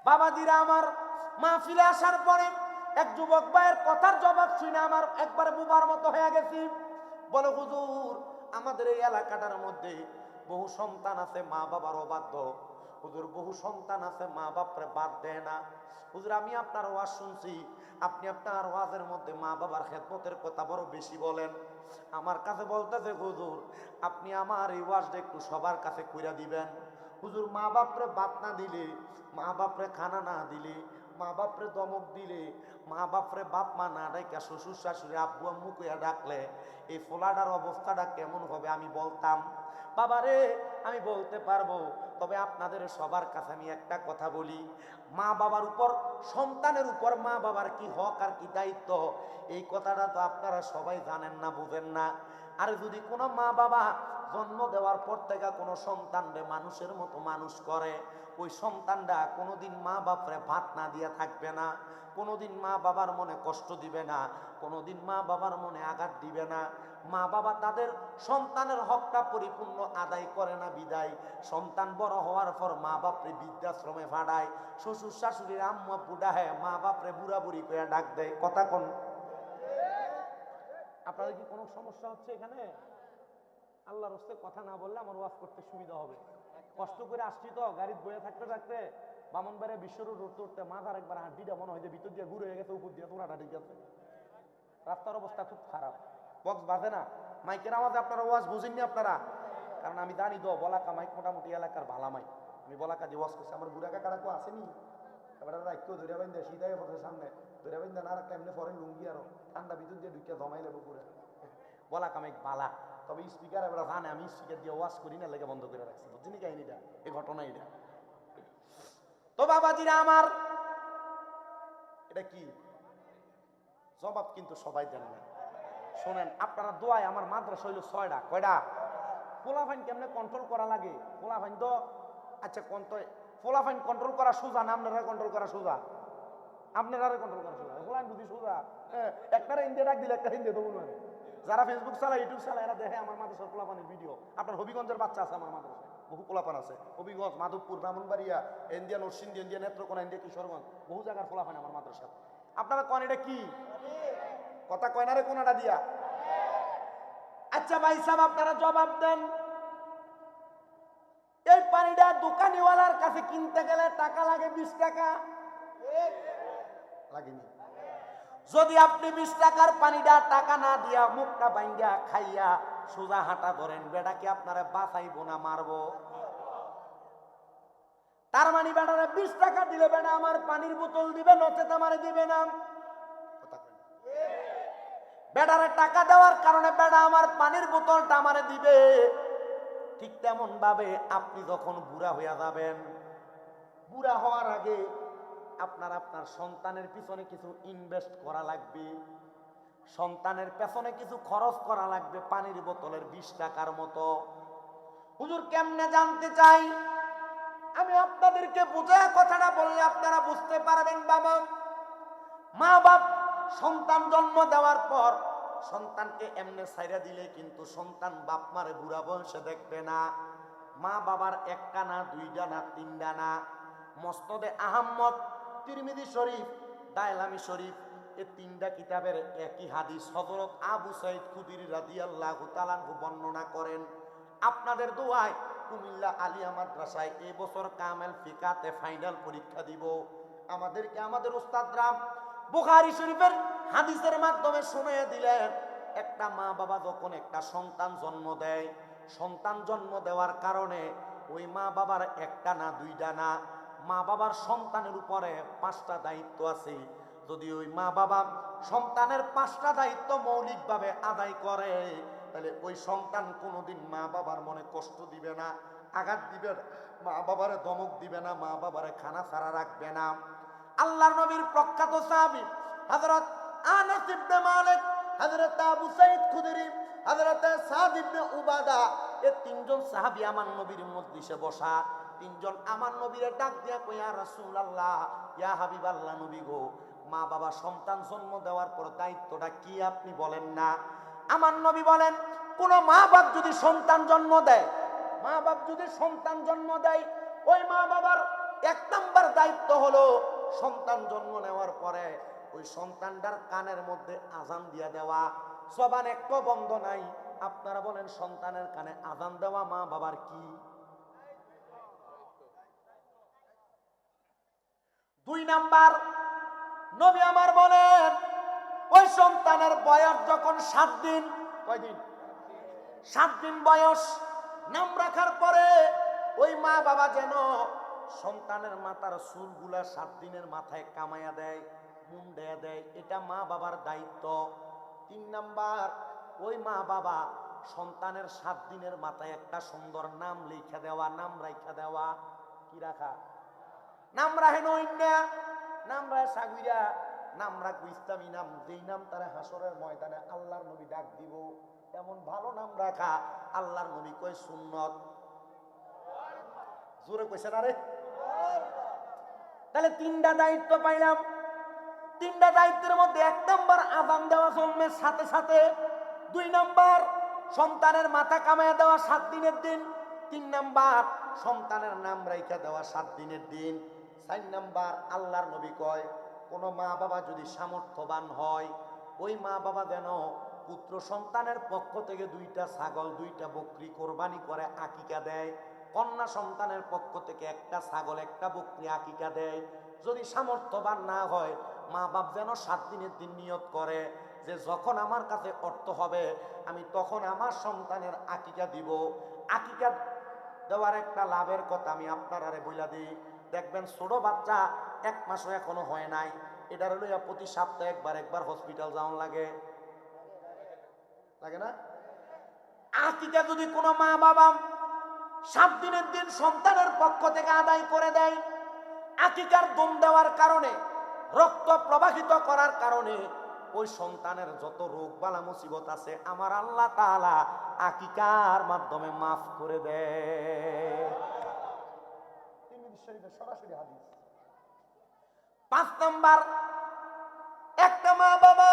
বাবাজিরা আমার, মাহফিলে আসার পরে এক যুবক ভাইয়ের কথার জবাব শুনে আমার একবারে বুবার মতো হয়ে গেছি। বলে, হুজুর আমাদের এই এলাকাটার মধ্যে বহু সন্তান আছে মা বাবার অবাধ্য। হুজুর বহু সন্তান আছে মা বাপরে বাদ দেয় না। হুজুর আমি আপনার ওয়াজ শুনছি, আপনি আপনার ওয়াজের মধ্যে মা বাবার খেদমতের কথা বড় বেশি বলেন। আমার কাছে বলতেছে, হুজুর আপনি আমার এই ওয়াজটা একটু সবার কাছে কইরা দিবেন। হুজুর মা বাপরে বাদ না দিলে, মা বাপরে খানা না দিলে, মা বাপরে দমক দিলে, মা বাপরে বাপ মা না ডাইকা শ্বশুর শাশুড়ি আব্বু আম্মু কইয়া ডাকলে এই ফোলাটার অবস্থাটা কেমন হবে আমি বলতাম। বাবারে আমি বলতে পারবো, তবে আপনাদের সবার কাছে আমি একটা কথা বলি, মা বাবার উপর, সন্তানের উপর মা বাবার কি হক আর কি দায়িত্ব, এই কথাটা তো আপনারা সবাই জানেন না, বুঝেন না। আর যদি কোনো মা বাবা জন্ম দেওয়ার পর থেকে কোনো সন্তানরে মানুষের মতো মানুষ করে, ওই সন্তানরা কোনোদিন মা বাপরে ভাত না দিয়া থাকবে না, কোনোদিন মা বাবার মনে কষ্ট দিবে না, কোনোদিন মা বাবার মনে আঘাত দিবে না। মা বাবা তাদের সন্তানের হকটা পরিপূর্ণ আদায় করে না বিদায় সন্তান বড় হওয়ার পর মা বাপরে বৃদ্ধাশ্রমে ভাড়ায়, শ্বশুর শাশুড়ির আম্মু আব্বু ডাহে, মা বাপরে বুড়া বুড়ি করে ডাক দেয়। কথা কোন? আপনাদের কি কোনো সমস্যা হচ্ছে এখানে? আল্লাহর রাস্তে কথা না বললে আমার ওয়াজ করতে সুবিধা হবে। কষ্ট করে আসছি তো, গাড়িতে বয়ে থাকতে থাকতে বামনবাড়ি বিশ্ব রোড উঠতে মাথার একবার হাড্ডিটা মনে হয় যে ভিতর দিয়ে ঘুরে হয়ে গেছে, উপর দিয়ে তোরাটা ঠিক আছে। রাস্তার অবস্থা খুব খারাপ, বক্স বাজে না, মাইকের আওয়াজে আপনারা ওয়াজ বুঝেননি আপনারা। কারণ আমি জানি তো বলাকা মাইক মোটামুটি এলাকার ভালা মাইক, আমি বলাকা যে ওয়াজ করছি আমার বুড়া কাকারা কেউ আসেনি, এবার রাখতেও ধরে বাইন্দা সিধাই পড়ছে সামনে ধরে বাইন্দা না রাখলে এমনি ফরেন লুঙ্গি আরো ঠান্ডা ভিতর দিয়ে ঢুকিয়া জমাই লেবো পুরো বলাকা মাইক বালা। তবে স্পিকার এবার জানে আমি স্পিকার দিয়ে ওয়াজ করি না, লেগে বন্ধ করে রাখছি। বুঝছিনি কাহিনীটা, এই ঘটনা এটা। তো বাবাজিরা আমার, এটা কি জবাব কিন্তু সবাই দেন না। শোনেন আপনারা দোয়ায়, আমার মাদ্রাসা হইল 6টা। কয়টা? পোলাফাইন কেমনে কন্ট্রোল করা লাগে? পোলাফাইন তো আচ্ছা পোলাফাইন কন্ট্রোল করা সোজা না আপনারা কন্ট্রোল করা সোজা? আপনারা কন্ট্রোল করা সোজা, পোলাফাইন বুঝি সোজা। একটা ইন্ডিয়া ডাক দিলে একটা হিন্দি তো বলবেন। যারা ফেসবুক চালায়, ইউটিউব চালায়, এরা দেখে আমার মাদ্রাসার পোলাপানের ভিডিও। আপনার হবিগঞ্জের বাচ্চা আছে আমার মাদ্রাসায়, বহু পোলাপান আছে। Habiganj, Madhabpur, Brahmanbaria, India Narsingdi, India Netrokona, India Kishoreganj, বহু জায়গার পোলাপান আমার মাদ্রাসা। আপনারা কন এটা কি কথা কয় না রে কোনাটা দিয়া? আচ্ছা ভাই সাহেব আপনারা জবাব দেন, এই পানিটা দোকানিওয়ালার কাছে কিনতে গেলে টাকা লাগে 20 টাকা, লাগেনি? যদি আপনি 20 টাকার পানিটা টাকা না দিয়া মুখটা ভাঙ্গা খাইয়া সোজা হাঁটা ধরেন, বেটা কি আপনারা বাঁচাইবো না মারবো? তার মানে বেটারে 20 টাকা দিলে বেটা আমার পানির বোতল দিবে, নচেত আমারে দিবে না। বেটারে টাকা দেওয়ার কারণে বেটা আমার পানির বোতলটা আমারে দিবে। ঠিক তেমন ভাবে আপনি যখন বুড়া হইয়া যাবেন, বুড়া হওয়ার আগে আপনার সন্তানের পিছনে কিছু ইনভেস্ট করা লাগবে, সন্তানের পেছনে কিছু খরচ করা লাগবে, পানির বোতলের 20 টাকার মতো। হুজুর কেমনে জানতে চাই? আমি আপনাদেরকে বুঝায় কথাটা বললে আপনারা বুঝতে পারবেন। বাবা, মা বাপ সন্তান জন্ম দেওয়ার পর সন্তানকে এমনে ছাইরা দিলে কিন্তু সন্তান বাপ মারে বুড়া বয়সে দেখবে না। মা বাবার একটা না, দুইটা না, তিনটা না। মসনদে আহমদ, তিরমিজি শরীফ, দায়লামি শরীফ, এই 3টা কিতাবের একই হাদিস হযরত আবু সাঈদ খুদরি রাদিয়াল্লাহু তাআলা আনহু বর্ণনা করেন। আপনাদের দোয়ায় কুমিল্লা আলিয়া মাদ্রাসায় এই বছর কামেল ফিকাতে ফাইনাল পরীক্ষা দিব। আমাদেরকে আমাদের উস্তাদরা বুখারী শরীফের হাদিসের মাধ্যমে শুনিয়ে দিলেন, একটা মা বাবা যখন একটা সন্তান জন্ম দেয়, সন্তান জন্ম দেওয়ার কারণে ওই মা বাবার একটা না, দুইটা না, মা বাবার সন্তানের উপরে 5টা দায়িত্ব আছে। যদি ওই মা বাবা সন্তানের 5টা দায়িত্ব মৌলিকভাবে আদায় করে, তাহলে ওই সন্তান কোনোদিন মা বাবার মনে কষ্ট দিবে না, আঘাত দিবে না, মা বাবারে ধমক দিবে না, মা বাবারে খানা ছাড়া রাখবে না। আল্লাহর নবীর প্রখ্যাত সাহাবী হযরত আনাস ইবনে মালিক, হযরত আবু সাঈদ খুদরি, হযরত সাদ ইবনে উবাদা, এই 3জন সাহাবী আমার নবীর মজলিসে বসা। 3জন আমার নবীরে ডাক দিয়া কই, ইয়া রাসূলুল্লাহ, ইয়া হাবিবাল্লাহ, নবী গো, মা বাবা সন্তান জন্ম দেওয়ার পর দায়িত্বটা কি আপনি বলেন না? আমার নবী বলেন, কোন মা বাপ যদি সন্তান জন্ম দেয়, মা বাপ যদি সন্তান জন্ম দেয়, ওই মা বাবার 1 নাম্বার দায়িত্ব হলো সন্তান জন্ম নেওয়ার পরে ওই সন্তানটার কানের মধ্যে আজান দিয়ে দেওয়া। জবান একটু বন্ধ নাই। আপনারা বলেন সন্তানের কানে আজান দেওয়া মা বাবার কি? 2 নাম্বার, নবী আমার বলেন ওই সন্তানের বয়স যখন 7 দিন, কয় দিন? 7 দিন বয়স, নাম রাখার পরে ওই মা বাবা যেন সন্তানের মাথার চুলগুলা 7 দিনের মাথায় কামাইয়া দেয়, মুন্ডে দেয়, এটা মা বাবার দায়িত্ব। 3 নাম্বার, ওই মা বাবা সন্তানের 7 দিনের মাথায় একটা সুন্দর নাম লিখে দেওয়া, নাম রাখা দেওয়া। কি রাখা? নাম রাখে নইন্যা, নাম রাখে সাগুইরা, নাম রাখবো ইসলামী নাম, যেই নাম তারা হাসরের ময়দানে আল্লাহর নবী ডাক দিব, এমন ভালো নাম রাখা। আল্লাহর নবী কয় সুন্নত। জোরে কইছে না রে? তাহলে 3টা দায়িত্ব পাইলাম। 3টা দায়িত্বের মধ্যে 1 নাম্বার আযান দেওয়া জন্মের সাথে সাথে, 2 নাম্বার সন্তানের মাথা কামাইয়া দেওয়া 7 দিনের দিন, 3 নাম্বার সন্তানের নাম রাইখা দেওয়া 7 দিনের দিন, 4 নাম্বার আল্লাহর নবী কয় কোন মা বাবা যদি সামর্থ্যবান হয় ওই মা বাবা যেন পুত্র সন্তানের পক্ষ থেকে 2টা ছাগল 2টা বকরি কোরবানি করে আকিকা দেয়, কন্যা সন্তানের পক্ষ থেকে 1টা ছাগল 1টা বকরি আকিকা দেয়। যদি সামর্থ্যবান না হয় মা বাপ যেন 7 দিনের দিন নিয়ত করে যে যখন আমার কাছে অর্থ হবে আমি তখন আমার সন্তানের আকিকা দিব। আকিকা দেওয়ার একটা লাভের কথা আমি আপনারা বইলা দিই। দেখবেন ছোট বাচ্চা 1 মাসও এখনো হয় নাই, এটার লইয়া প্রতি সপ্তাহে একবার হসপিটাল যাওয়ান লাগে, লাগে না? আকিকা যদি কোনো মা বাবা 7 দিনের দিন সন্তানের পক্ষ থেকে আদায় করে দেয়, আকিকার দম দেওয়ার কারণে, রক্ত প্রবাহিত করার কারণে ওই সন্তানের যত রোগ বালা মুসিবত আছে আমার আল্লাহ তাআলা আকিকার মাধ্যমে মাফ করে দেয়। সরাসরি হাদিস। 5 নাম্বার, একটা মা বাবা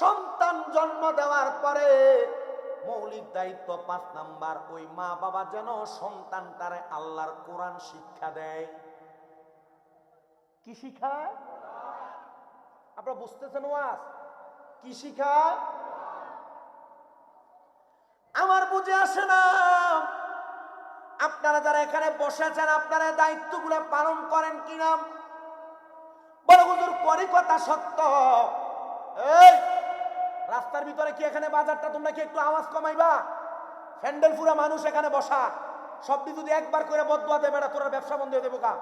সন্তান জন্ম দেওয়ার পরে মৌলিক দায়িত্ব 5 নাম্বার, ওই মা বাবা যেন সন্তানটারে আল্লাহর কোরআন শিক্ষা দেয়। কি শিখায়? আপনারা বুঝতেছেন ওয়াজ? কি শিখায়? আমার বুঝে আসে না। আপনারা যারা এখানে বসেছেন আপনারা দায়িত্বগুলো পালন করেন কিনা? বড় হুজুর করি কথা সত্য। এই রাস্তার ভিতরে কি এখানে বাজারটা তোমরা কি একটু আওয়াজ কমাইবা? ফ্যান্ডেল পুরা মানুষ এখানে বসা, সবটি যদি একবার করে বদদুয়া দেবে না তোরা ব্যবসা বন্ধ হয়ে দেবো কা?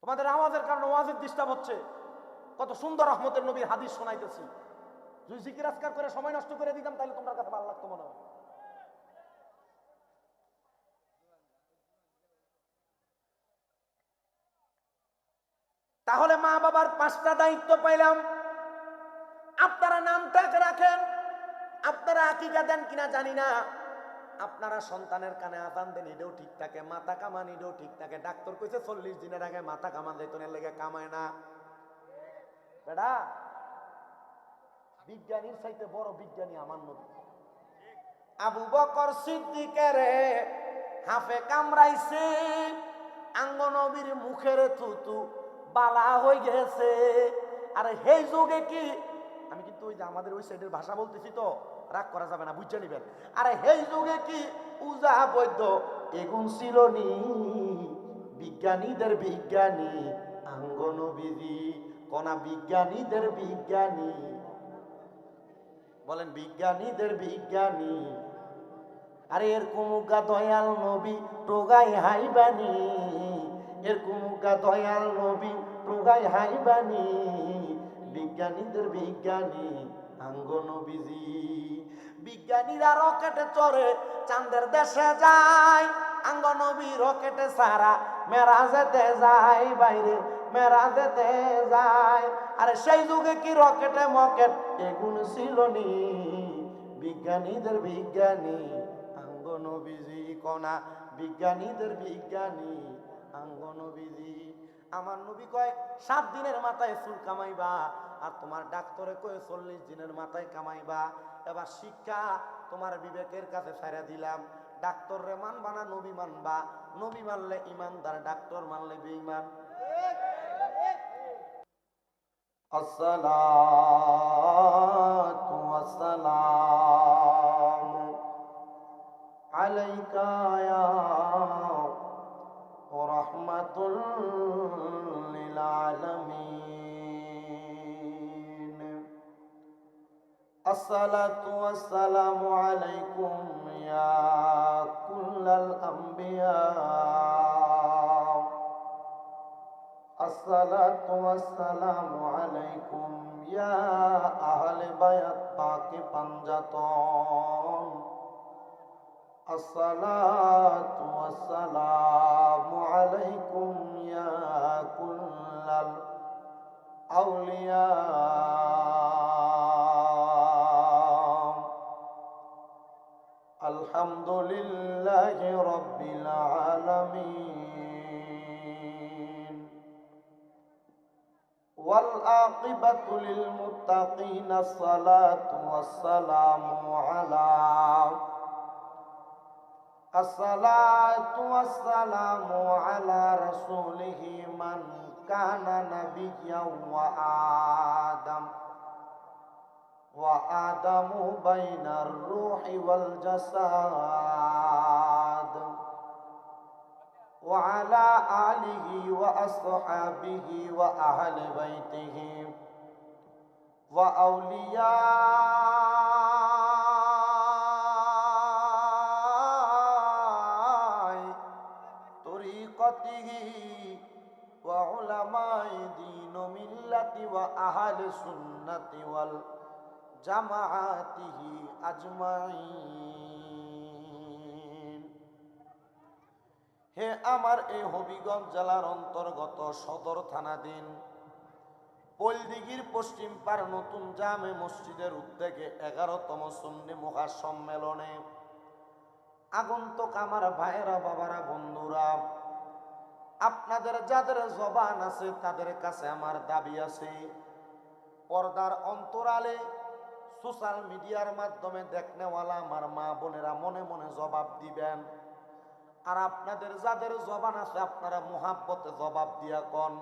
তোমাদের আওয়াজের কারণে ওয়াজের ডিস্টার্ব হচ্ছে। কত সুন্দর রহমতের নবীর হাদিস শোনাইতেছি, যদি জিকির আজকার করে সময় নষ্ট করে দিতাম তাহলে তোমার কাছে ভালো লাগতো মনে হয়। তাহলে মা বাবার 5টা দায়িত্ব পাইলাম। আপনারা নামটা রাখেন, আপনারা আকিকা দেন কিনা জানি না, আপনারা সন্তানের কানে আযান দেন এটাও ঠিক থাকে, মাথা কামান এটাও ঠিক থাকে। ডাক্তার কইছে 40 দিনের আগে মাথা কামান যাইতনের লেগে কামায় না। বেটা বিজ্ঞানীর চাইতে বড় বিজ্ঞানী আমার নবী। আবু বকর সিদ্দিকের হাফে কামড়াইছে, আঙ্গ নবীর মুখের থুতু বালা হয়ে গেছে। আর সেই যুগে কি, আমি কিন্তু ওই যে আমাদের ওই সাইডের ভাষা বলতেছি তো রাগ করা যাবে না, বুঝে নিবেন। আরে সেই যুগে কি উজা বৈদ্য এগুন ছিল নি? বিজ্ঞানীদের বিজ্ঞানী আঙ্গ নবীজি, কোনা বিজ্ঞানীদের বিজ্ঞানী, বলেন বিজ্ঞানীদের বিজ্ঞানী। আরে এর কুমুকা দয়াল নবী টোগাই হাইবানি, এর কুমুকা দয়াল নবী টোগাই হাইবানি, বিজ্ঞানীদের বিজ্ঞানী আঙ্গ নবীজি। বিজ্ঞানীরা রকেটে চড়ে চাঁদের দেশে যায়, আঙ্গ নবী রকেটে সারা মেরাজেতে যায়, বাইরে মেরাজেতে যায়। আরে সেই যুগে কি রকেটে মকেট এগুন ছিল নি? বিজ্ঞানীদের বিজ্ঞানী আঙ্গ নবীজি, কোনা বিজ্ঞানীদের বিজ্ঞানী আঙ্গ নবীজি। আমার নবী কয় 7 দিনের মাথায় চুল কামাইবা, আর তোমার ডাক্তারে কয় 40 দিনের মাথায় কামাইবা। এবার শিক্ষা তোমার বিবেকের কাছে ছাইরা দিলাম, ডাক্তার রে মানবা না নবী মানবা? নবী মানলে ইমানদার, ডাক্তার মানলে বেঈমান। আসসালাতু ওয়াসসালামু আলাইকা ইয়া রাহমাতুল লিল আলামিন। আসসালাতু ওয়াসসালামু আলাইকুম ইয়া কুল্লাল আম্বিয়া। আসসালাতু ওয়াসসালামু আলাইকুম ইয়া আহলে বায়াত পাকে পাঞ্জাতন। আসসালাতু ওয়াসসালামু আলাইকুম ইয়া কুল্লাল আউলিয়া। আলহামদুলিল্লাহি রাব্বিল আলামিন ওয়াল আকিবাতু লিল মুত্তাকিন। আসসালাতু ওয়াসসালামু আলা আসসালাতু ওয়াসসালামু আলা রাসূলিহি মান কানা নাবিয়্যান ওয়া আদামু বাইনার রূহি ওয়াল জাসাদ ওয়া আলা আলিহি ওয়া আসহাবিহি ওয়া আহলি বাইতিহি ওয়া আউলিয়া তরিকতিহি ওয়া উলামাই দীন মিল্লাতি ওয়া আহলি সুন্নতি ওয়াল জামাআতিহি আজমাইন। হে আমার এই হবিগঞ্জ জেলার অন্তর্গত সদর থানাধীন পলদিঘির পশ্চিম পার নতুন জামে মসজিদের উদ্যোগে 11তম সুন্নি মহাসম্মেলনে আগন্তুক আমার ভাইয়েরা, বাবারা, বন্ধুরা, আপনাদের যাদের জবান আছে তাদের কাছে আমার দাবি আছে, পর্দার অন্তরালে সোশ্যাল মিডিয়ার মাধ্যমে দেখনেওয়ালা আমার মা বোনেরা মনে মনে জবাব দিবেন। আর আপনাদের যাদের জবান আছে আপনারা মুহাব্বতে জবাব দিয়া কন,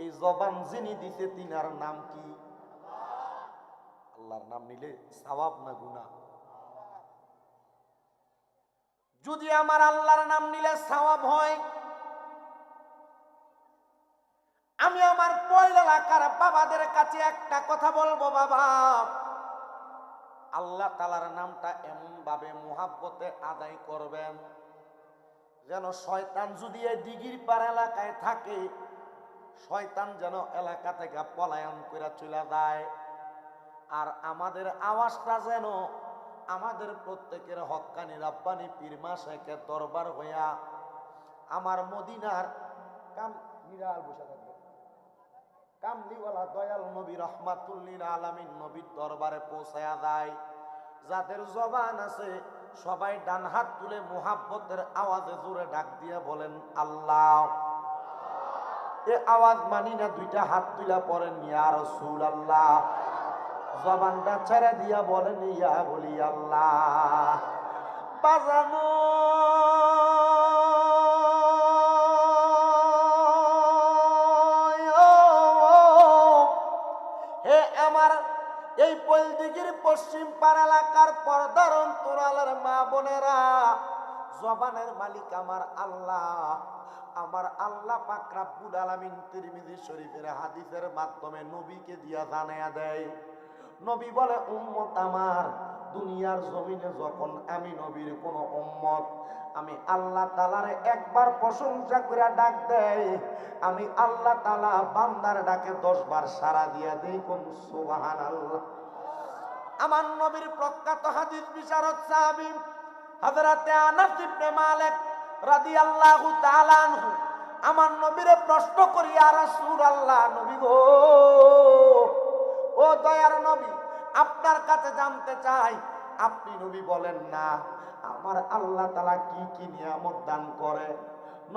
এই জবান যিনি দিছে তিনার নাম কি? আল্লাহর নাম নিলে সওয়াব না গুনাহ? যদি আমার আল্লাহর নাম নিলে সওয়াব হয়, আমি আমার পয়ল এলাকার বাবাদের কাছে একটা কথা বলবো, বাবা, আল্লাহ তাআলার নামটা এমন ভাবে মুহাব্বতে আদায় করবেন যেন শয়তান যদি এই দিঘির পার এলাকায় থাকে, শয়তান যেন এলাকা থেকে পলায়ন করে চলে যায়। আর আমাদের আওয়াজটা যেন আমাদের প্রত্যেকের হক্কানি রাব্বানি পীর মাশায়েখের দরবার হইয়া আমার মদিনার কামলিওয়ালা দয়াল নবী রাহমাতুল লিল আলামিন নবীর দরবারে পৌঁছায়া যায়। যাদের জবান আছে সবাই ডান হাত তুলে মুহাব্বতের আওয়াজে জোরে ডাক দিয়ে বলেন আল্লাহ। এ আওয়াজ মানি না, দুইটা হাত তুলা পড়েন ইয়া রাসূলুল্লাহ। জবানটা ছেড়ে দিয়া বলেন ইয়া বলি আল্লাহ। বাজানো হে আমার এই পলদিঘির পশ্চিম পার এলাকার পর্দার অন্তরালের মা বোনেরা, জবানের মালিক আমার আল্লাহ। আমার আল্লাহ পাক রব্বুল আলামিন তিরমিজি শরীফের হাদিসের মাধ্যমে নবীকে দিয়া জানায়া দেয়। নবী বলে, উম্মত আমার, দুনিয়ার জমিনে যখন আমি নবীর কোন উম্মত আমি আল্লাহ তাআলারে একবার প্রশংসা করে ডাক দেয়, আমি আল্লাহ তাআলা বান্দার ডাকে 10 বার সাড়া দিয়া দেই। কোন সুবহানাল্লাহ। আমার নবীর প্রখ্যাত হাদিস বিশারদ সাহাবী হযরতে আনাস ইবনে মালিক রাদিয়াল্লাহু তাআলা আনহু আমার নবীরে প্রশ্ন করি, ইয়া রাসূলুল্লাহ, নবী গো, ও দয়ার নবী, আপনার কাছে জানতে চাই, আপনি নবী বলেন না আমার আল্লাহ তাআলা কি কি নিয়ামত দান করে।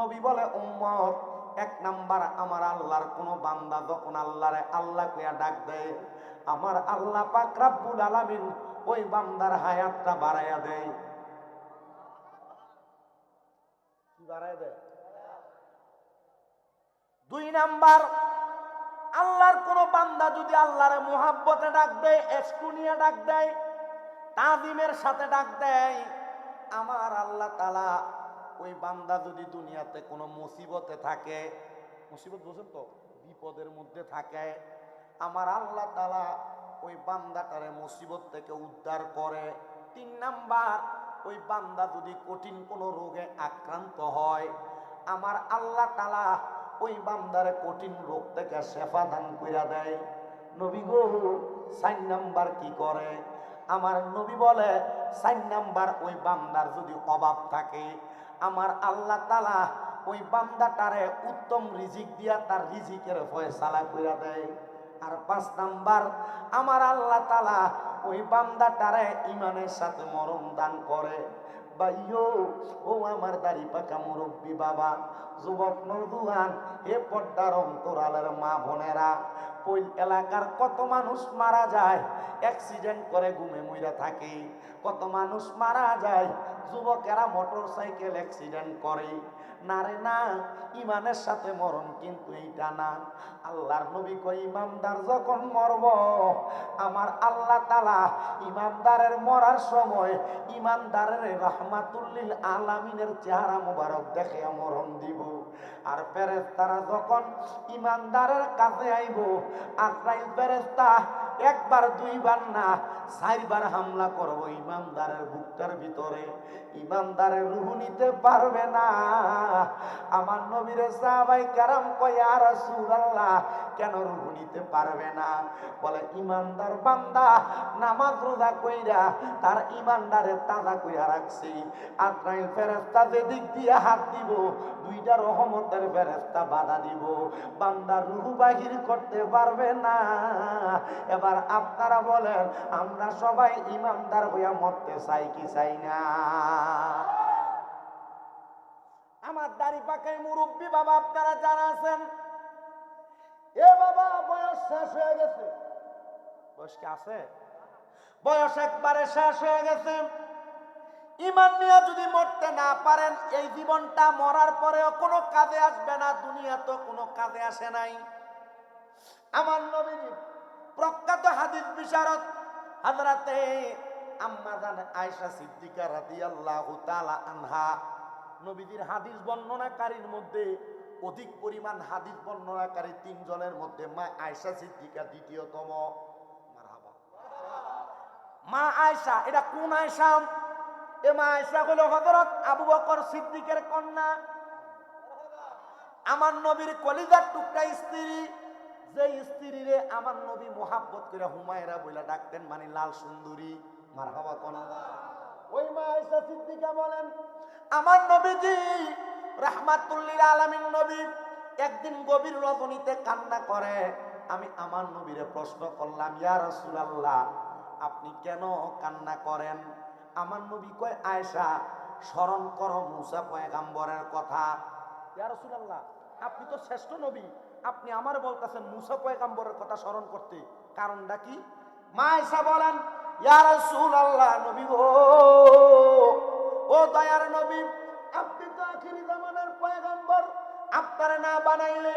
নবী বলে, উম্মত, 1 নাম্বার, আমার আল্লাহর কোন বান্দা যখন আল্লাহরে আল্লাহ কইয়া ডাক দেয়, আমার আল্লাহ পাক রব্বুল আলামিন ওই বান্দার হায়াতটা বাড়াইয়া দেয়। বাড়ায় দেয়। 2 নাম্বার, আল্লাহর কোন বান্দা যদি আল্লাহরে মুহাব্বতে ডাক দেয়, এশকু নিয়ে ডাক দেয়, তাজিমের সাথে ডাক দেয়, আমার আল্লাহ তাআলা ওই বান্দা যদি দুনিয়াতে কোনো মুসিবতে থাকে, মুসিবত বুঝেন তো, বিপদের মধ্যে থাকে, আমার আল্লাহ তাআলা ওই বান্দাটারে মুসিবত থেকে উদ্ধার করে। 3 নাম্বার, ওই বান্দা যদি কঠিন কোনো রোগে আক্রান্ত হয়, আমার আল্লাহ তাআলা ওই বান্দারে কঠিন রোগ থেকে শেফা দান কইরা দেয়। নবী গো 4 নাম্বার কি করে? আমার নবী বলে 4 নাম্বার, ওই বান্দার যদি অভাব থাকে, আমার আল্লাহ তাআলা ওই বান্দাটারে উত্তম রিজিক দিয়া তার রিজিকের ফয়সালা কইরা দেয়। আর 5 নাম্বার, আমার আল্লাহ তাআলা ওই বান্দাটারে ঈমানের সাথে মরণ দান করে। ভাইও, ও আমার দাড়ি পাকা মুরব্বী বাবা, যুবক নওজোয়ান, এ পর্দার অন্তরালের মা বোনেরা, ওই এলাকার কত মানুষ মারা যায় অ্যাক্সিডেন্ট করে, ঘুমে মইরা থাকে। কত মানুষ মারা যায়, যুবকেরা মোটর সাইকেল অ্যাক্সিডেন্ট করে। না রে না, ইমানের সাথে মরণ কিন্তু এইটা না। আল্লাহর নবী কয়, ইমানদার যখন মরব, আমার আল্লাহ তাআলা ইমানদারের মরার সময় ইমানদারের রাহমাতুল লিল আলামিনের চেহারা মোবারক দেখে মরণ দিব। আর ফেরেশতারা যখন ইমানদারের কাছে আইব, আজরাইল ফেরেশতা 1 বার 2 বার না 4 বার হামলা করব ইমানদারের বুকটার ভিতরে। ইমানদারের রূহ নিতে পারবে না। আমার নবীর সাহাবায়ে কেরাম কয়, ইয়া রাসূলুল্লাহ, কেন রূহ নিতে পারবে না? বলে, ইমানদার বান্দা নামাজ রোজা কইরা তার ইমানদারে তাজা কইরা রাখছি। আজরাইল ফেরেশতা যেদিক দিয়ে হাত দিব, 2টা রহমতের ফেরেশতা বাধা দিব, বান্দার রূহ বাহির করতে পারবে না। এবার আপনারা বলেন, আমরা সবাই ইমানদার হইয়া মরতে চাই কি চাই না? আমার দাড়ি পাকাই মুরব্বী বাবা, আপনারা যারা আছেন, এ বাবা বয়স শেষ হয়ে গেছে। বয়স কি আছে? বয়স একবারে শেষ হয়ে গেছে। ঈমান নিয়ে যদি মরতে না পারেন, এই জীবনটা মরার পরেও কোনো কাজে আসবে না, দুনিয়া তো কোনো কাজে আসে নাই। আমার নবীজি প্রখ্যাত হাদিস বিশারদ হযরতে আম্মা জান আয়েশা সিদ্দিকা রাদিয়াল্লাহু তাআলা আনহা, নবীজির হাদিস বর্ণনাকারীর মধ্যে অধিক পরিমাণ হাদিস বর্ণনাকারী 3 জনের মধ্যে মা আয়েশা সিদ্দিকা দ্বিতীয়তম। মারহাবা। মা আয়েশা, এটা কোন আয়েশা? এ মা আয়েশা হলো হযরত আবু বকর সিদ্দিকের কন্যা, আমার নবীর কলিজার টুকরা স্ত্রী, যে স্ত্রীরে আমার নবী মোহাব্বত করে হুমায়রা বইলা ডাকতেন, মানে লাল সুন্দরী। মারহাবা কোন? ওই মা আয়েশা সিদ্দিকা বলেন, আমার নবীজি রাহমাতুল লিল আলামিন নবী একদিন গভীর রজনীতে কান্না করে। আমি আমার নবীরে প্রশ্ন করলাম, ইয়া রাসূলুল্লাহ, আপনি কেন কান্না করেন? আমার নবী কয়, আয়েশা, স্মরণ করো মুসা পয়গম্বরের কথা। ইয়া রাসূলুল্লাহ, আপনি তো শ্রেষ্ঠ নবী, আপনি আমার বলতেছেন মুসা পয়গম্বরের কথা স্মরণ করতে, কারণটা কি? মা আয়েশা বলেন, ইয়া রাসূলুল্লাহ, নবী গো, ও দয়ার নবী, আপনি তো আখিরি জামানার পয়গম্বর, আপনারে না বানাইলে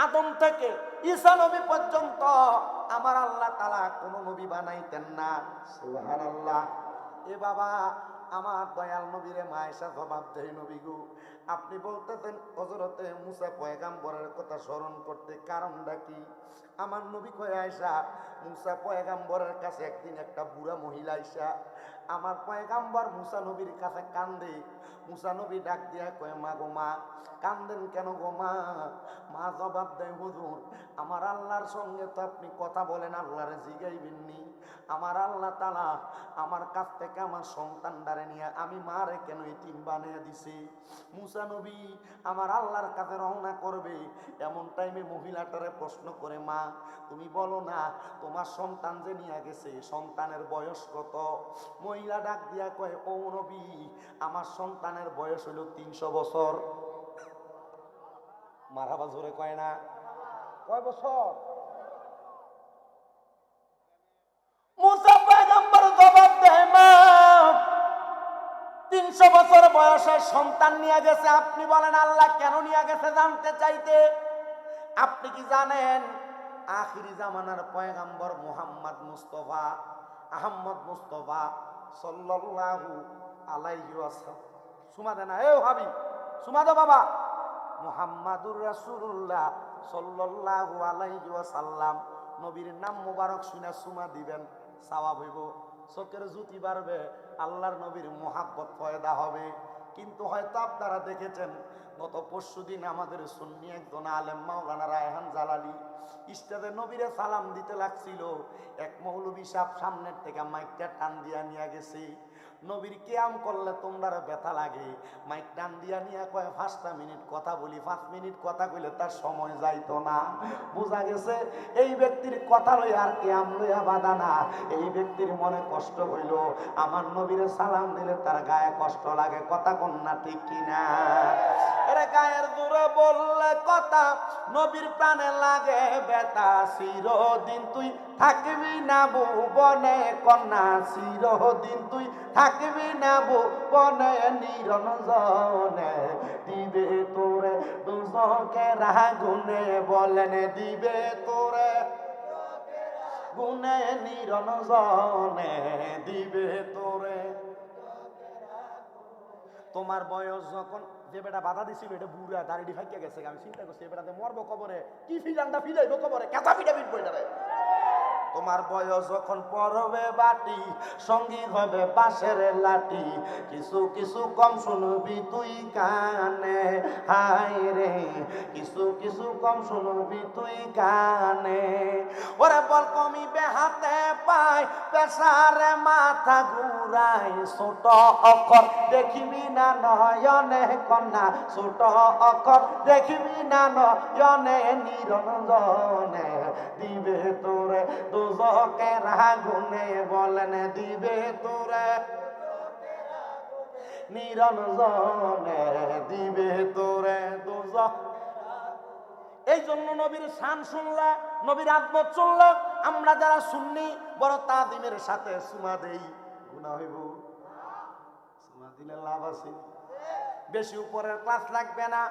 আদম থেকে ঈসা নবী পর্যন্ত আমার আল্লাহ তাআলা কোন নবী বানাইতেন না। সুবহানাল্লাহ। এ বাবা, আমার দয়াল নবীরে মা আয়েশা জবাব দেয়, নবী গো, আপনি বলতেছেন হযরতে মুসা পয়গম্বরের কথা স্মরণ করতে, কারণটা কি? আমার নবী কয়, আয়েশা, মুসা পয়গম্বরের কাছে একদিন একটা বুড়া মহিলা আইসা আমার পয়গম্বর মুসা নবীর কাছে কান্দে। মুসা নবী ডাক দিয়া কয়, মা গো মা, কান্দেন কেন গো মা? মা জবাব দেয়, হুজুর, আমার আল্লাহর সঙ্গে তো আপনি কথা বলেন, আল্লাহরে জিগাইবেননি। আমার আল্লাহ তাআলা আমার কাছ থেকে আমার সন্তানটারে নিয়ে আমি মারে কেন এতিম বানিয়ে দিছে? মুসা নবী আমার আল্লাহর কাছে রওনা করবে, এমন টাইমে মহিলাটারে প্রশ্ন করে, মা, তুমি বলো না তোমার সন্তান যে নিয়ে গেছে, সন্তানের বয়স কত? মহিলা ডাক দিয়া কয়, ও নবী, আমার সন্তানের বয়স হইল 300 বছর। মারহাবা জোরে কয় না? কয় বছর? মুসা পয়গম্বর জবাব দেয়, মা, 3 300 বছর বয়সে সন্তান নিয়ে গেছে। আপনি বলেন আল্লাহ কেন নিয়ে গেছে জানতে চাইতে? আপনি কি জানেন আখিরি জামানার পয়গাম্বর মুহাম্মদ মুস্তাফা আহমদ মুস্তাফা সাল্লাল্লাহু আলাইহি ওয়াসাল্লাম, সুমা দেনা এ ভাবি সুমা দো বাবা, মুহাম্মাদুর রাসূলুল্লাহ সাল্লাল্লাহু আলাইহি ওয়াসাল্লাম নবীর নাম মোবারক শুনে সুমা দিবেন, সওয়াব হইব, চোখের জ্যোতি বাড়বে, আল্লাহর নবীর মোহাব্বত পয়দা হবে। কিন্তু হয়তো আপনারা দেখেছেন গত পরশুদিন আমাদের সুন্নি একজন আলেম মাওলানা রায়হান জালালি স্টেজে নবীরে সালাম দিতে লাগছিল, এক মৌলবী সাহেব সামনের থেকে মাইকটা টান দিয়া নিয়ে গেছে। নবীর কিয়াম করলে তোমরা ব্যথা লাগে, মাইক টান দিয়া নিয়ে কয় 5টা মিনিট কথা বলি, 5 মিনিট কথা কইলে তার সময় যাইতো না। বোঝা গেছে এই ব্যক্তির কথা লই আর কিয়াম লইয়া বাধা না, এই ব্যক্তির মনে কষ্ট হইল, আমার নবীরে সালাম দিলে তার গায়ে কষ্ট লাগে। কথা কোন না ঠিক কিনা? এর গায়ের জোরে বললে কথা, নবীর প্রাণে লাগে ব্যথা, চিরদিন তুই থাকবি না ভুবনে কন্যা, চিরদিন তুই থাকবি না ভুবনে নিরঞ্জনে, দিবে তোরে দুজকের আগুনে, বলেন দিবে তোরে গুনে নিরঞ্জনে, দিবে তোরে। তোমার বয়স যখন, যে বেটা বাধা দিছিল এটা বুড়া দাড়ি ফাইকে গেছে, আমি চিন্তা করছি এ বেটাতে মরবো কবরে, কি ফিলানটা ফিলাইবো কবরে, কেঁচা পিটা পিট বই দাঁড়ায়। তোমার বয়স যখন পড়বে বাটি, সঙ্গী হবে বাঁশের লাঠি, কিছু কিছু কম শুনবি তুই কানে, হায় রে কিছু কিছু কম শুনবি তুই কানে। ওরে বল কমিবে হাতে পায়, পেশারে মাথা ঘুরাই, ছোট অক্ষর দেখিবি না নয়নে কন্যা, ছোট অক্ষর দেখিবি না নয়নে নিরঞ্জনে, দিবে তোরে দুজকের আগুনে, বলেন দিবে তোরে নিরঞ্জনে, দিবে তোরে দুজক। এই জন্য নবীর শান শুনলা, নবীর আদব চলল, আমরা যারা সুন্নি বড় তাজিমের সাথে সুমা দেই, গুনাহ হইব? সুমা দিলে লাভ আছে? বেশি উপরের ক্লাস লাগবে না,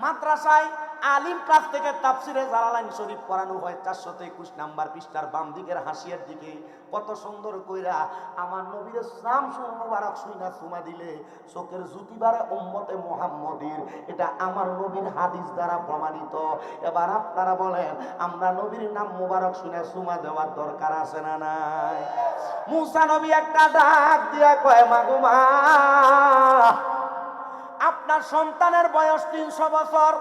মাদ্রাসায় আলিম ক্লাস থেকে তাফসিরে জালালাইন শরীফ পড়ানো হয়, 421 নাম্বার পৃষ্ঠার বাম দিকের হাসিয়ার দিকে কত সুন্দর কইরা আমার নবীর সালাম মুবারক শুইনা সুমা দিলে চোখের জ্যোতি বাড়ে উম্মতে মুহাম্মদীর, এটা আমার নবীর হাদিস দ্বারা প্রমাণিত। এবার আপনারা বলেন আমরা নবীর নাম মুবারক শুনে সুমা দেওয়ার দরকার আছে না নাই? মুসা নবী একটা ডাক দিয়া কয়, মাগো মা, আপনার সন্তানের বয়স 300 বছর,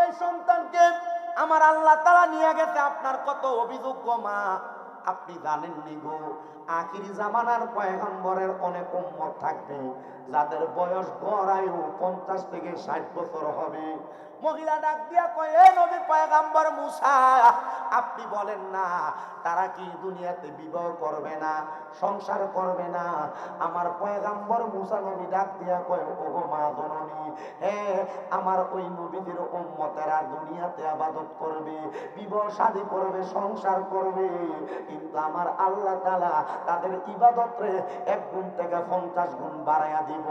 এই সন্তানকে আমার আল্লাহ তাআলা নিয়ে গেছে, আপনার কত অভিযোগ গো মা, আপনি জানেননি গো আখিরি জামানার পয়গম্বরের অনেক উম্মত থাকবে যাদের বয়স গড় আয়ু 50 থেকে 60 বছর হবে। মহিলা ডাক দিয়া কয়, এ নবী পয়গম্বর মুসা, আপনি বলেন না তারা কি দুনিয়াতে বিবাহ করবে না, সংসার করবে না? আমার পয়গম্বর মুসা নবী ডাক দিয়া কয়, ওগো মা জননী, হ্যাঁ আমার ওই নবীদের উম্মতেরা দুনিয়াতে ইবাদত করবে, বিবাহ শাদী করবে, সংসার করবে, কিন্তু আমার আল্লাহ তাআলা তাদের ইবাদতরে 1 গুণ থেকে 50 গুণ বাড়াইয়া দিব।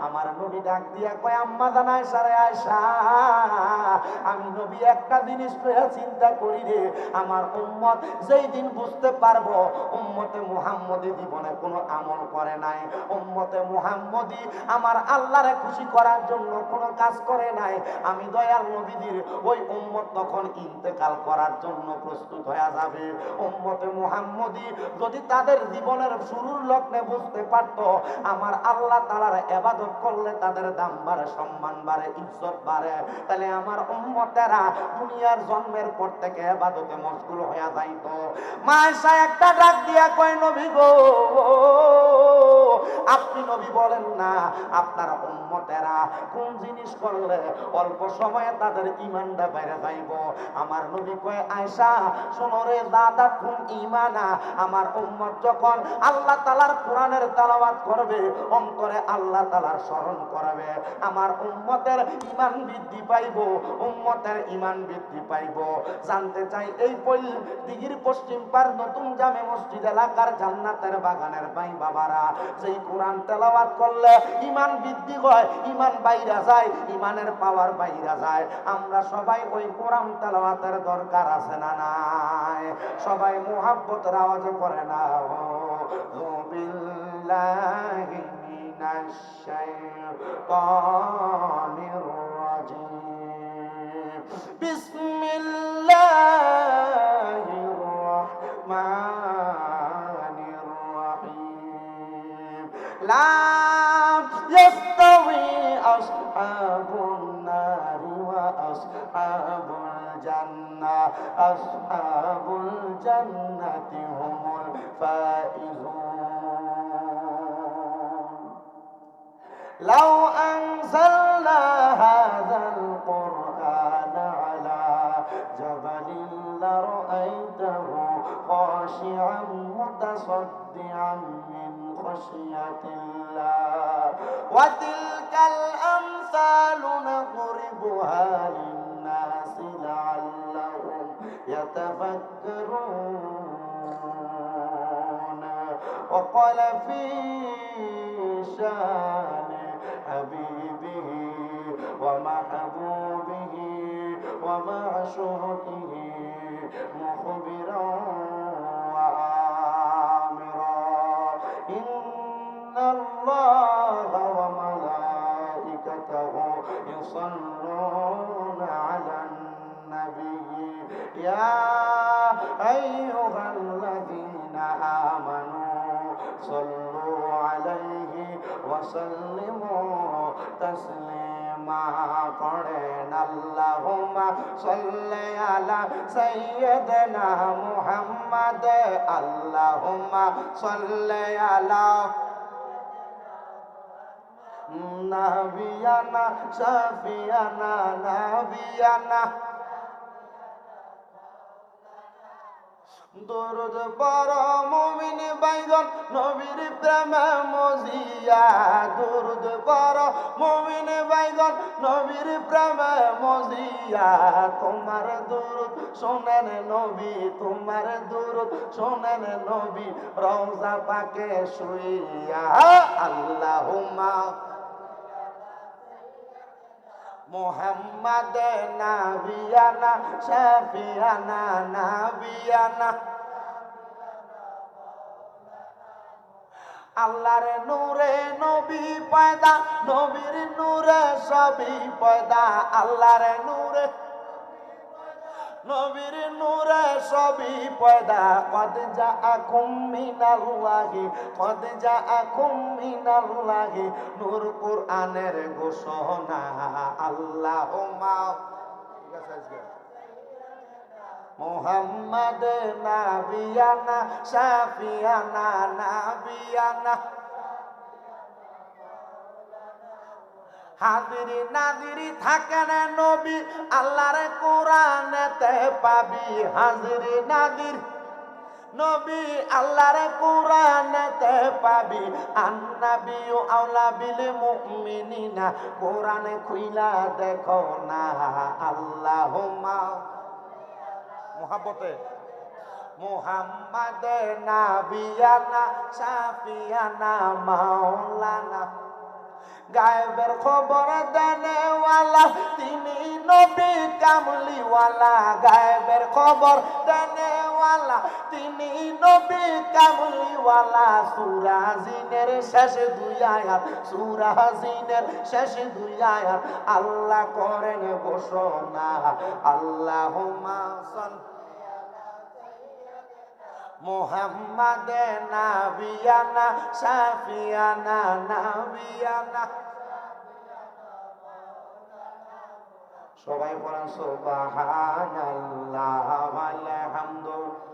আমার নবী ডাক দিয়া কয়, আম্মা জান আয়েশা রে আয়েশা, আমি নবী একটা জিনিস চিন্তা করি রে, আমার উম্মত যেই দিন বুঝতে পারবো উম্মতে মুহাম্মদী জীবনে কোনো আমল করে নাই, উম্মতে মুহাম্মদী আমার আল্লাহরে খুশি করার জন্য কোনো কাজ করে নাই, আমি দয়াল নবীদের ওই উম্মত তখন ইন্তেকাল করার জন্য প্রস্তুত হয়ে যাবে। উম্মতে মুহাম্মদী যদি তাদের জীবনের শুরুর লগ্নে বুঝতে পারতো আমার আল্লাহ তাআলার ইবাদত করলে তাদের দাম বাড়ে, সম্মান বাড়ে, ইজ্জত বাড়ে, তাহলে আমার উম্মতেরা দুনিয়ার জন্মের পর থেকে ইবাদতে মশগুল হয়ে যাইতো। মা আয়েশা একটা ডাক দিয়া কয়, নবী গো, আপনি নবী বলেন না আপনার উম্মতেরা কোন জিনিস করলে করলে অল্প সময়ে তাদের ঈমানটা বাইরে যাইব। আমার নবী কয়, আয়েশা শোনো রে দাদা তুম ঈমানা, আমার উম্মত যখন আল্লাহ তাআলার কোরআনের তেলাওয়াত করবে, অন্তরে আল্লাহ তাআলার স্মরণ করবে, আমার উম্মতের ঈমান বৃদ্ধি পাইব, উম্মতের ঈমান বৃদ্ধি পাইব। জানতে চাই এই দিঘির পশ্চিম পার নতুন জামে মসজিদ এলাকার জান্নাতের বাগানের ভাই বাবারা, যেই কোরআন তেলাওয়াত করলে ঈমান বৃদ্ধি হয়, ঈমান বাইরা যায়, ঈমানের পাওয়ার বাইরা যায়। আমরা সবাই ওই কোরআন তেলাওয়াতের দরকার আছে না নাই? সবাই মুহাব্বতের আওয়াজে পড়ে না, ও বিল্লাহি মিনাশ শাইতানির রাজিম, বিসমিল্লাহির রাহমানির রাহিম, লা ইয়াস্তাওই আসহাবুন নারি ওয়া আসহাবুল জান্নাহ, আসহাবুল জান্নাতি হুমুল ফাইজুন। লাউ আনজালনা হাযাল কুরআনা আলা জাবালিন লারাআইতাহু খাশি'আন মুতাসাদ্দিআন মিন খাশিয়াতিল্লাহ ওয়া তিলকাল আমসালু নাদরিবুহা লিন-নাসি লাআল্লাহুম ইয়াতাফাক্কারুন। ওয়া ক্বালা ফী শান حبيبه ومحبوبه ومعشوقه مخبرا وآمرا، إن الله وملائكته يصلون على النبي يا أيها الذين آمنوا صلوا عليه وسلموا تسليما। পড়েন আল্লাহুম্মা সাল্লি আলা সাইয়্যিদিনা মুহাম্মাদ, আল্লাহুম্মা সাল্লি আলা নাবিয়ানা শাফিয়ানা নাবিয়ানা। দরুদ পড়ো মুমিন ভাইগণ নবীর প্রেমে মজিয়া, দরুদ পড়ো মুমিন ভাইগণ নবীর প্রেমে মজিয়া। তোমার দরুদ শোনেন নবী, তোমার দরুদ শোনেন নবী রওজা পাকে শুইয়া। আল্লাহুম্মা মুহাম্মাদ নাবিয়ানা শাফিয়ানা নাবিয়ানা। আল্লাহর নূরে নবী পয়দা, নবীর নূরে সবই পয়দা। আল্লাহর নূরে নবীর নূরে সবই পয়দা। কদ জাআকুম মিনাল্লাহি, কদ জাআকুম মিনাল্লাহি, নূর কোরআনের ঘোষণা। আল্লাহুম্মা মুহাম্মাদ নাবিয়ানা শাফিয়ানা নাবিয়ানা। হাজিরি নাজিরি থাকেন নবী আল্লাহর কোরআনেতে পাবি। হাজিরি নাজির নবী আল্লাহর কোরআনেতে পাবি। আন্নাবিয়ু আওলা বিল মুমিনিনা, কোরআনে খুইলা দেখো না। আল্লাহুম্মা মুহাব্বতে মুহাম্মাদ নাবিয়ানা শাফিয়ানা মাওলানা। গায়েবের খবর দেনেওয়ালা তিনি নবী কামলিওয়ালা, গায়েবের খবর দেনেওয়ালা তিনি নবী কামলিওয়ালা। সূরা জিনের শেষ দুই আয়াত, সূরা জিনের শেষ দুই আয়াত আল্লাহ করেন ঘোষণা। আল্লাহুম্মা সাল্লি মুহাম্মাদ নাবিয়ানা শাফিয়ানা নাবিয়ানা। সবাই পড়েন সুবহানাল্লাহ ওয়ালহামদুলিল্লাহ,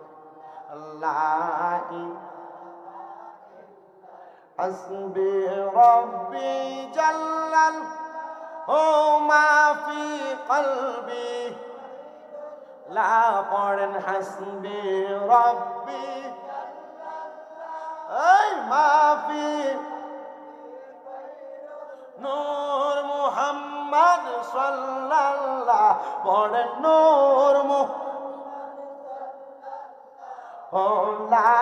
হাসবি রাব্বি জাল্লাল ও মাফি কলবি লা পড়েন হাসবি রব্বি এই মাফি নূর মুহাম্মদ সাল্লাল্লাহ পড়েন নূর লা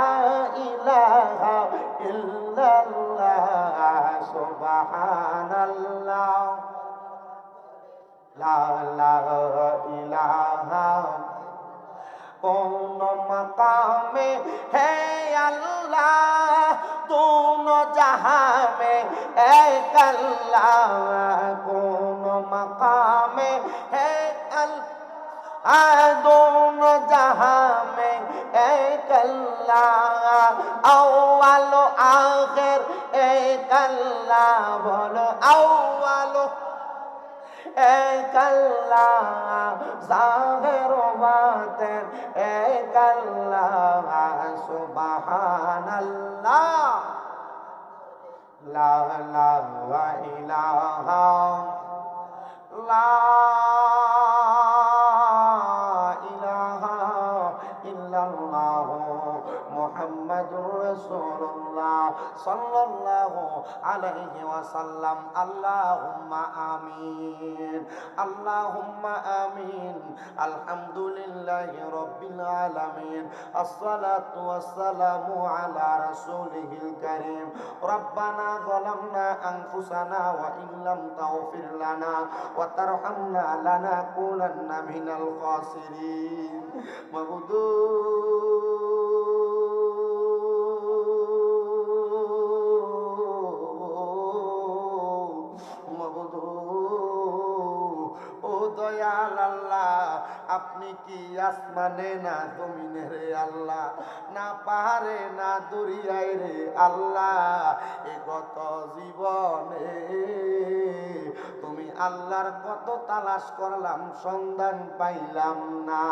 ইলাহা ইল্লাল্লাহ সুবহানাল্লাহ লা ইলাহা কোন মকামে হে আল্লাহ दोनों जहां में एक अल्लाह कोन मकाम है अल्लाह दोनों जहां में एक अल्लाह अव्वल आखिर एक अल्लाह बोलो अव्वल एक अल्लाह ज़ाहिर बातिन एक अल्लाह सुबहान अल्लाह ला इलाहा ला इलाहा इल्लल्लाह मुहम्मदुर रसूलुल्लाह सल्लल्लाहु अलैहि वसल्लम अल्लाहुम्मा आमीन अल्लाहुम्मा आमीन अल्हम्दुलिल्लाहि रब्बिल आलामीन अस्सलातु वस्सलामु अला रसूलिहिल करीम रब्बाना ज़लमना अनफुसना व इन लम तगफिर लना व तरहमना लनकुनन्ना मिनल खासिरीन मगदू আপনি কি আসমানে না জমিনে রে আল্লাহ না পাহাড়ে না দরিয়ায় রে আল্লাহ এ গত জীবনে তুমি আল্লাহর কত তালাশ করলাম সন্ধান পাইলাম না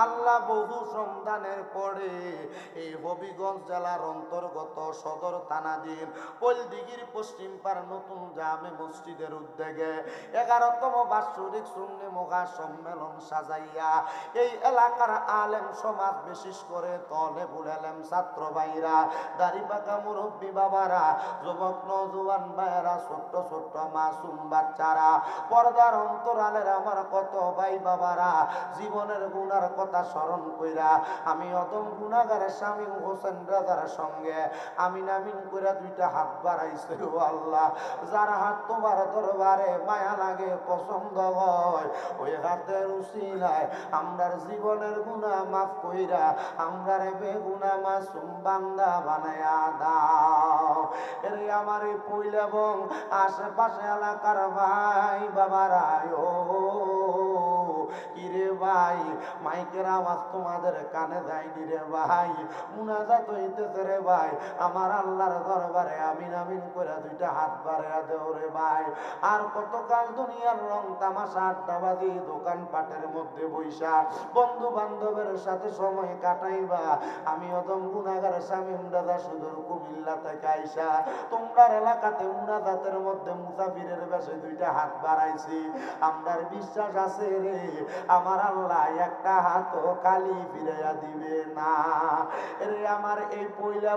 আল্লাহ বহু সন্ধানের পরে এই হবিগঞ্জ জেলার অন্তর্গত সদর থানাধীন পলদিঘির পশ্চিম পার নতুন জামে মসজিদের উদ্যোগে 11তম বাৎসরিক সুন্নি মুগা সম্মেলন সাজাইয়া এই এলাকার আলেম সমাজ বিশেষ করে তলেবুল আলেম ছাত্র ভাইরা দাড়িপাকা মুরব্বী বাবারা যুবক নওজোয়ান ভাইরা ছোট্ট ছোট্ট মাসুম বাচ্চারা পর্দার অন্তরালের আমার কত ভাই বাবারা জীবনের গুনার কথা স্মরণ কইরা আমি অদম গুনাহগার স্বামী হোসেন রাজার সঙ্গে আমিন আমিন কইরা দুইটা হাত বাড়াইছে ও আল্লাহ যার হাত তোমার দরবারে মায়া লাগে পছন্দ হয় ওই হাতের উসিলায় আমরার জীবনের গুনাহ মাফ কইরা আমরারে বেগুনাহ মাসুম বান্দা বানায়া দাও এর আমার এই পইলা এবং আশেপাশে এলাকার ভাই বাবারা ও কিরে ভাই মাইকের আওয়াজ তোমাদের কানে যায়নি রে ভাই মুনাজাত হইতেছে রে ভাই আমার আল্লাহর দরবারে আমিন আমিন করে দুইটা হাত বাড়ায়া দেও রে ভাই আর কতকাল দুনিয়ার রং তামাশা আড্ডাবাজি দোকান পাটের মধ্যে বইসা বন্ধু বান্ধবের সাথে সময় কাটাইবা আমি অদম গুনাহগার শামীম দাদা সুদূর কুমিল্লা থেকে আইসা তোমরার এলাকাতে মুনাজাতের মধ্যে মুসাফিরের বেশে দুইটা হাত বাড়াইছি আমরার বিশ্বাস আছে রে আমার আল্লাহ একটা হাত খালি ফিরাইয়া দিবে না রে আমার এই পইলা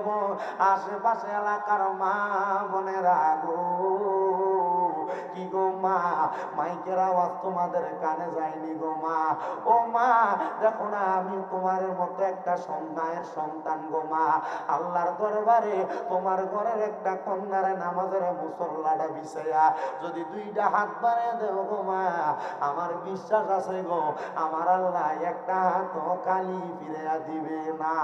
আশেপাশে এলাকার মা বোনেরা গো কি গো মা মাইকের আওয়াজ তোমাদের কানে যায়নি গো মা ও মা দেখো না আমি তোমার মতো একটা মায়ের সন্তান গো মা আল্লাহর দরবারে তোমার ঘরের একটা কন্যারে নামাজের মুসল্লাটা বিছাইয়া যদি দুইটা হাত বাড়িয়ে দেও গো মা আমার বিশ্বাস আছে গো আমার আল্লাহ একটা হাত খালি ফিরাইয়া দিবে না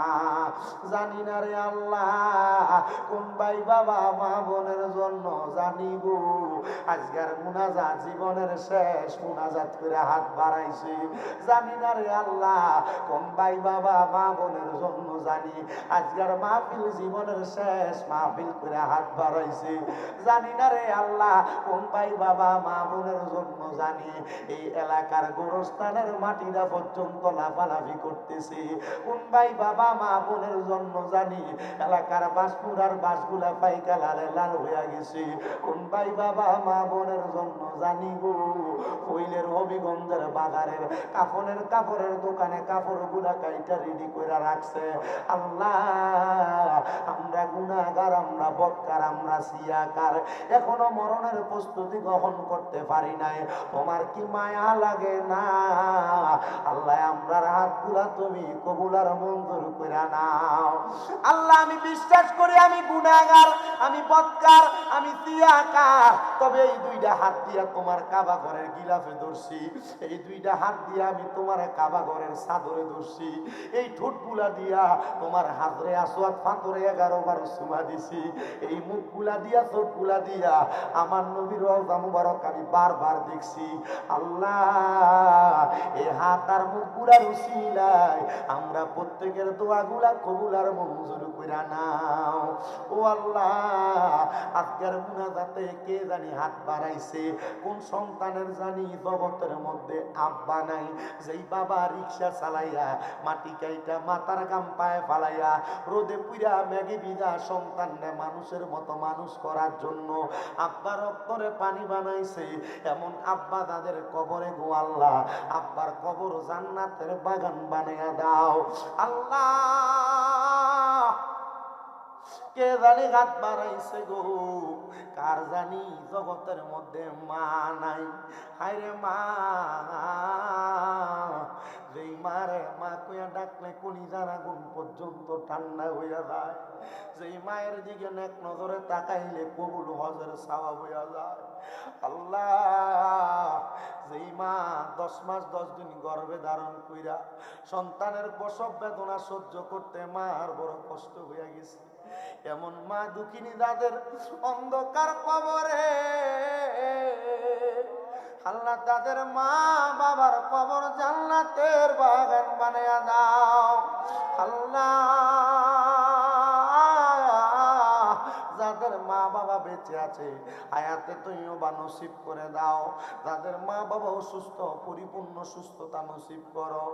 জানি না রে আল্লাহ কোন ভাই বাবা মা বোনের জন্য জানি গো আজকের মুনাজাত জীবনের শেষ মুনাজাত করে হাত বাড়াইছি জানি না রে আল্লাহ কোন ভাই বাবা মা বোনের জন্য জানি আজকের মাহফিল জীবনের শেষ মাহফিল করে হাত বাড়াইছি জানি না রে আল্লাহ কোন ভাই বাবা মা বোনের জন্য জানি এই এলাকার গোরস্থানের মাটিরা পর্যন্ত লাফালাফি করতেছি কোন ভাই বাবা মা বোনের জন্য জানি এলাকার বাসপুরার বাসগুলা পাইকা লালে লাল হইয়া গেছি কোন ভাই বাবা মা বোনের মরণের জন্য জানি গো হইলের হবিগঞ্জের বাজারের কাপড়ের দোকানে কাপড়গুলা কাইটা রেডি করে রাখছে। আল্লাহ আমরা গুনাহগার, আমরা বদকার, আমরা সিয়াকার, এখনো মরণের প্রস্তুতি গ্রহণ করতে পারি নাই। তোমার কি মায়া লাগে না? আল্লাহ আমরার হাতগুলা তুমি কবুল আর মঞ্জুর করে নাও। আল্লাহ আমি বিশ্বাস করি আমি গুনাহগার, আমি বদকার, আমি সিয়াকার, তবে এই দুইটা হাত দিয়া তোমার কাবা ঘরের গিলাফে ধরছি, এই দুইটা হাত দিয়া আমি তোমার কাবা ঘরের চাদরে ধরছি, এই ঠোঁটগুলা দিয়া তোমার হাজরে আসওয়াদ পাথরে 11 বার চুমা দিছি, এই মুখগুলা দিয়া চোখগুলা দিয়া আমার নবীর রওজা মুবারক আমি বারবার দেখছি। আল্লাহ এই হাত আর মুখগুলার উসিলায় আমরা প্রত্যেকের দোয়াগুলা কবুল আর মঞ্জুর কইরা নাও। ও আল্লাহ আজকের মুনাজাতে কে জানি হাত বাড়াইছে, কোন সন্তানের জানি জগতের মধ্যে আব্বা নাই, যেই বাবা রিক্সা চালাইয়া মাটি কাইটা মাথার গাম পায়ে ফালাইয়া রোদে পুইরা ম্যাগি ভিজা সন্তানরে মানুষের মতো মানুষ করার জন্য আব্বার রক্তরে পানি বানাইছে, এমন আব্বা তাদের কবরে গো আল্লাহ আব্বার কবর জান্নাতের বাগান বানাইয়া দাও। আল্লাহ কে জানি হাত বাড়াইছে গো, কার জানি জগতের মধ্যে মা নাই। হায়রে মা, যেই মারে মা কইয়া ডাকলে কলিজার আগুন পর্যন্ত ঠান্ডা হইয়া যায়, যেই মায়ের দিকে নেক নজরে তাকাইলে কবুল হজের সওয়াব হইয়া যায়। আল্লাহ যেই মা 10 মাস 10 দিন গর্ভে ধারণ কইরা সন্তানের প্রসব বেদনা সহ্য করতে মার বড় কষ্ট হইয়া গেছে, এমন মা দুঃখিনী যাদের অন্ধকার কবরে আল্লাহ তাদের মা বাবার কবর জান্নাতের বাগান বানায়া দাও। আল্লাহ যাদের মা বাবা বেঁচে আছে হায়াতে তৈয়বা নসিব করে দাও, যাদের মা বাবা অসুস্থ পরিপূর্ণ সুস্থতা নসিব করো।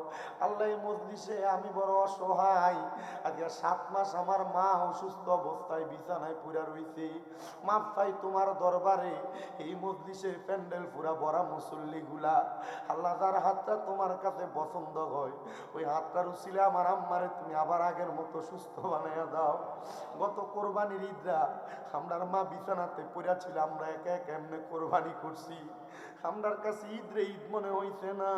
আল্লাহ এই মজলিসে আমি বড় অসহায়, আজকে 7 মাস আমার মা অসুস্থ অবস্থায় বিছানায় পুরা রইছে, মাপ চাই তোমার দরবারে। এই মজলিসে প্যান্ডেল পুরা ভরা মুসল্লি গুলা, আল্লাহ যার হাতটা তোমার কাছে পছন্দ হয় ওই হাতটার উসিলে আমার আম্মারে তুমি আবার আগের মতো সুস্থ বানাইয়া দাও। গত কোরবানির ঈদরা আমরার মা বিছানাতে পড়া ছিল, আমরা একা একা এমনি কোরবানি করছি, আমরার কাছে ঈদ রে ঈদ মনে হইছে না।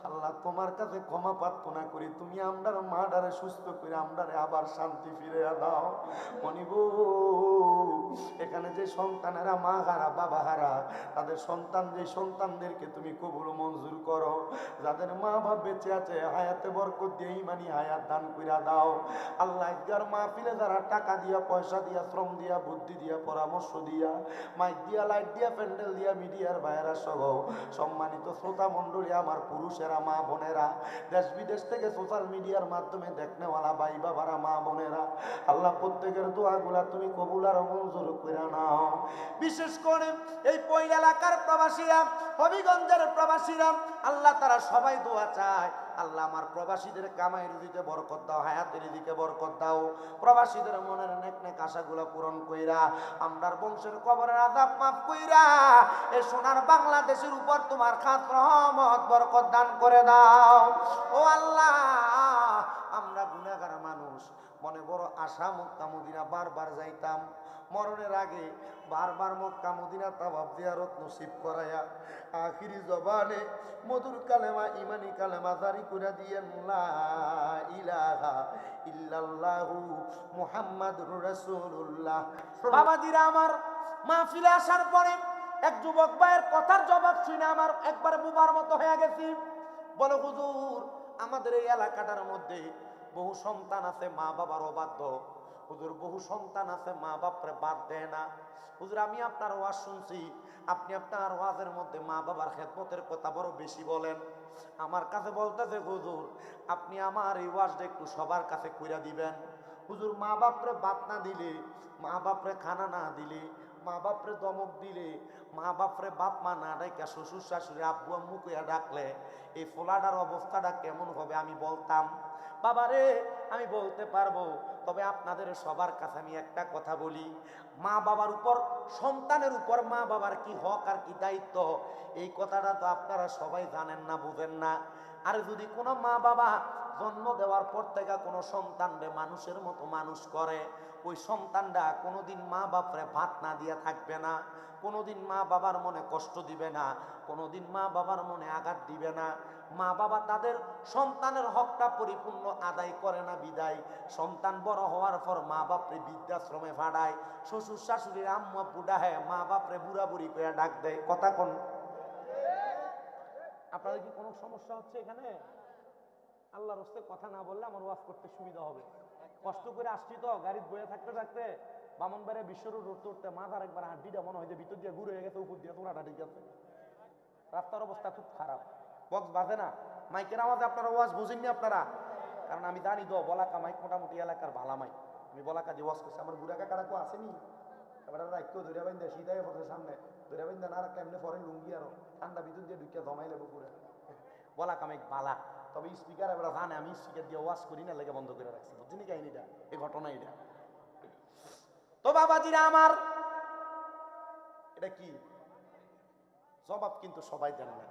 আল্লাহ তোমার কাছে ক্ষমা প্রার্থনা করি, তুমি আমরার মাটারে সুস্থ করে আমরারে আবার শান্তি ফিরে দাও। মনিব এখানে যে সন্তানেরা মা হারা বাবা হারা তাদের সন্তান, যে সন্তানদেরকে তুমি কবুল মঞ্জুর করো, যাদের মা বাপ বেঁচে আছে হায়াতে বরকত দিয়ে ইমানি হায়াত দান কইরা দাও। আল্লাহ ইদগার মাহফিলে যারা টাকা দিয়া পয়সা দিয়া শ্রম দিয়া বুদ্ধি দিয়া পরামর্শ দিয়া মাইক দিয়া লাইট দিয়া প্যান্ডেল দিয়া মিডিয়ার ভাইয়েরা সহ সম্মানিত শ্রোতা মণ্ডলী আমার পুরুষেরা মা বোনেরা দেশ বিদেশ থেকে সোশ্যাল মিডিয়ার মাধ্যমে দেখনেওয়ালা ভাই বাবারা মা বোনেরা, আল্লাহ প্রত্যেকের দোয়াগুলা তুমি কবুল আর মঞ্জুর করে নাও। বিশেষ করে এই পৈল এলাকার প্রবাসীরা, হবিগঞ্জের প্রবাসীরা, আল্লাহ তারা সবাই দোয়া চায়, আল্লাহ আমার প্রবাসীদের কামাই রুজিতে বরকত দাও, হায়াতের দিকে বরকত দাও, প্রবাসীদের মনের নেক নেক আশাগুলো পূরণ কইরা আমরার বংশের কবরের আযাব মাফ কইরা এই সোনার বাংলাদেশের উপর তোমার খাস রহমত বরকত দান করে দাও। ও আল্লাহ আমরা গুনাহগার মানুষ, মনে বড় আশা মক্কা মদিনা বারবার যাইতাম, মরণের আগে বারবার মক্কা মদিনা তাওয়াফ জিয়ারত নসিব করায়া আখিরি জবানে মধুর কালেমা ইমানি কালেমা জারি করে দিয়েন লা ইলাহা ইল্লাল্লাহু মুহাম্মাদুর রাসূলুল্লাহ। বাবাজিরা আমার মাহফিলে আসার পরে এক যুবক ভাইয়ের কথার জবাব শুনে আমার একবারে বুবার মতো হয়ে গেছি। বলে হুজুর আমাদের এই এলাকাটার মধ্যে বহু সন্তান আছে মা বাবার অবাধ্য, হুজুর বহু সন্তান আছে মা বাপরে বাদ দেয় না। হুজুর আমি আপনার ওয়াজ শুনছি, আপনি আপনার ওয়াজের মধ্যে মা বাবার খেদমতের কথা বড় বেশি বলেন। আমার কাছে বলতেছে হুজুর আপনি আমার এই ওয়াজটা একটু সবার কাছে কইরা দিবেন। হুজুর মা বাপরে বাদ না দিলে, মা বাপরে খানা না দিলে, মা বাপরে দমক দিলে, মা বাপরে বাপ মা না ডাইকা শ্বশুর শাশুড়ি আব্বু আম্মু কইয়া ডাকলে এই ফোলাটার অবস্থাটা কেমন হবে আমি বলতাম। বাবারে আমি বলতে পারবো, তবে আপনাদের সবার কাছে আমি একটা কথা বলি, মা বাবার উপর সন্তানের উপর মা বাবার কি হক আর কি দায়িত্ব, এই কথাটা তো আপনারা সবাই জানেন না, বুঝেন না। আর যদি কোনো মা বাবা জন্ম দেওয়ার পর থেকে কোনো সন্তানরে মানুষের মতো মানুষ করে, ওই সন্তানরা কোনোদিন মা বাপরে ভাত না দিয়ে থাকবে না, কোনোদিন মা বাবার মনে কষ্ট দিবে না, কোনোদিন মা বাবার মনে আঘাত দিবে না। মা বাবা তাদের সন্তানের হকটা পরিপূর্ণ আদায় করে না বিদায় সন্তান বড় হওয়ার পর মা বাপরে বৃদ্ধাশ্রমে ভাড়ায়, শ্বশুর শাশুড়ির আম্মা বুড়া হয়, মা বাপরে বুড়া বুড়ি করে ডাক দেয়। কথা কোন? আপনাদের কি কোনো সমস্যা হচ্ছে এখানে? আল্লাহর রাস্তে কথা না বললে আমার ওয়াজ করতে সুবিধা হবে। কষ্ট করে আসছি তো, গাড়িতে বয়ে থাকতে থাকতে বামনবাড়ি বিশ্বরোড রোড উঠতে মাথার একবার হাড্ডিটা মনে হয় যে ভিতর দিয়ে ঘুরে হয়ে গেছে, উপর দিয়ে তোমরা ঠিক আছে। রাস্তার অবস্থা খুব খারাপ, বক্স বাজে না, মাইকের আওয়াজে আপনারা ওয়াজ বুঝেননি আপনারা। কারণ আমি জানি তো বলাকা মাইক মোটামুটি এলাকার ভালা মাইক, আমি বলাকা যে ওয়াজ করছি আমার বুড়া কাকারা কেউ আসেনি, এবার রাখতেও ধরে বাইন্দা সিধাই পথে সামনে ধরে বাইন্দা না রাখলে এমনি পরে লুঙ্গি আরো ঠান্ডা ভিতর দিয়ে ঢুকিয়ে জমাই লেবো পুরে বলাকা মাইক বালা। তবে স্পিকার এবার জানে আমি স্পিকার দিয়ে ওয়াজ করি না, লেগে বন্ধ করে রাখছি, বুঝছেন কাহিনীটা, এই ঘটনা এটা। তো বাবাজিরা আমার, এটা কি জবাব কিন্তু সবাই দেন না।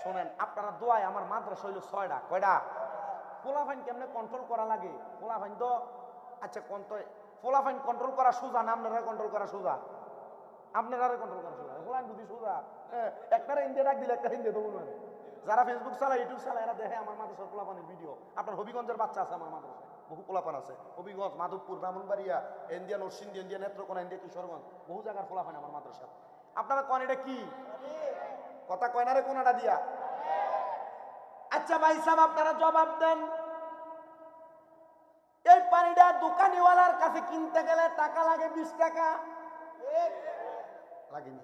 শোনেন আপনারা দোয়ায়, আমার মাদ্রাসা হইল 6টা, কয়টা? পোলাফাইন কেমনে কন্ট্রোল করা লাগে? পোলাফাইন তো আচ্ছা পোলাফাইন কন্ট্রোল করা সোজা না আপনারা কন্ট্রোল করা সোজা? আপনারা কন্ট্রোল করা সোজা, পোলাফাইন বুদ্ধি সোজা। একটারে ইন্ডিয়া ডাক দিলে একটা হিন্দে দেবো না। যারা ফেসবুক চালায়, ইউটিউব চালায়, এরা দেখে আমার মাদ্রাসার পোলাপানের ভিডিও। আপনার হবিগঞ্জের বাচ্চা আছে আমার মাদ্রাসায়, বহু পোলাপান আছে। Habiganj, Madhabpur, Brahmanbaria, India, Narsingdi, India, Netrokona, India, Kishoreganj, বহু জায়গার পোলাপান আমার মাদ্রাসা। আপনারা কন এটা কি কথা কয় না রে কোনাটা দিয়া? আচ্ছা ভাই সাহেব আপনারা জবাব দেন, এই পানিটা দোকানিওয়ালার কাছে কিনতে গেলে টাকা লাগে 20 টাকা, লাগেনি?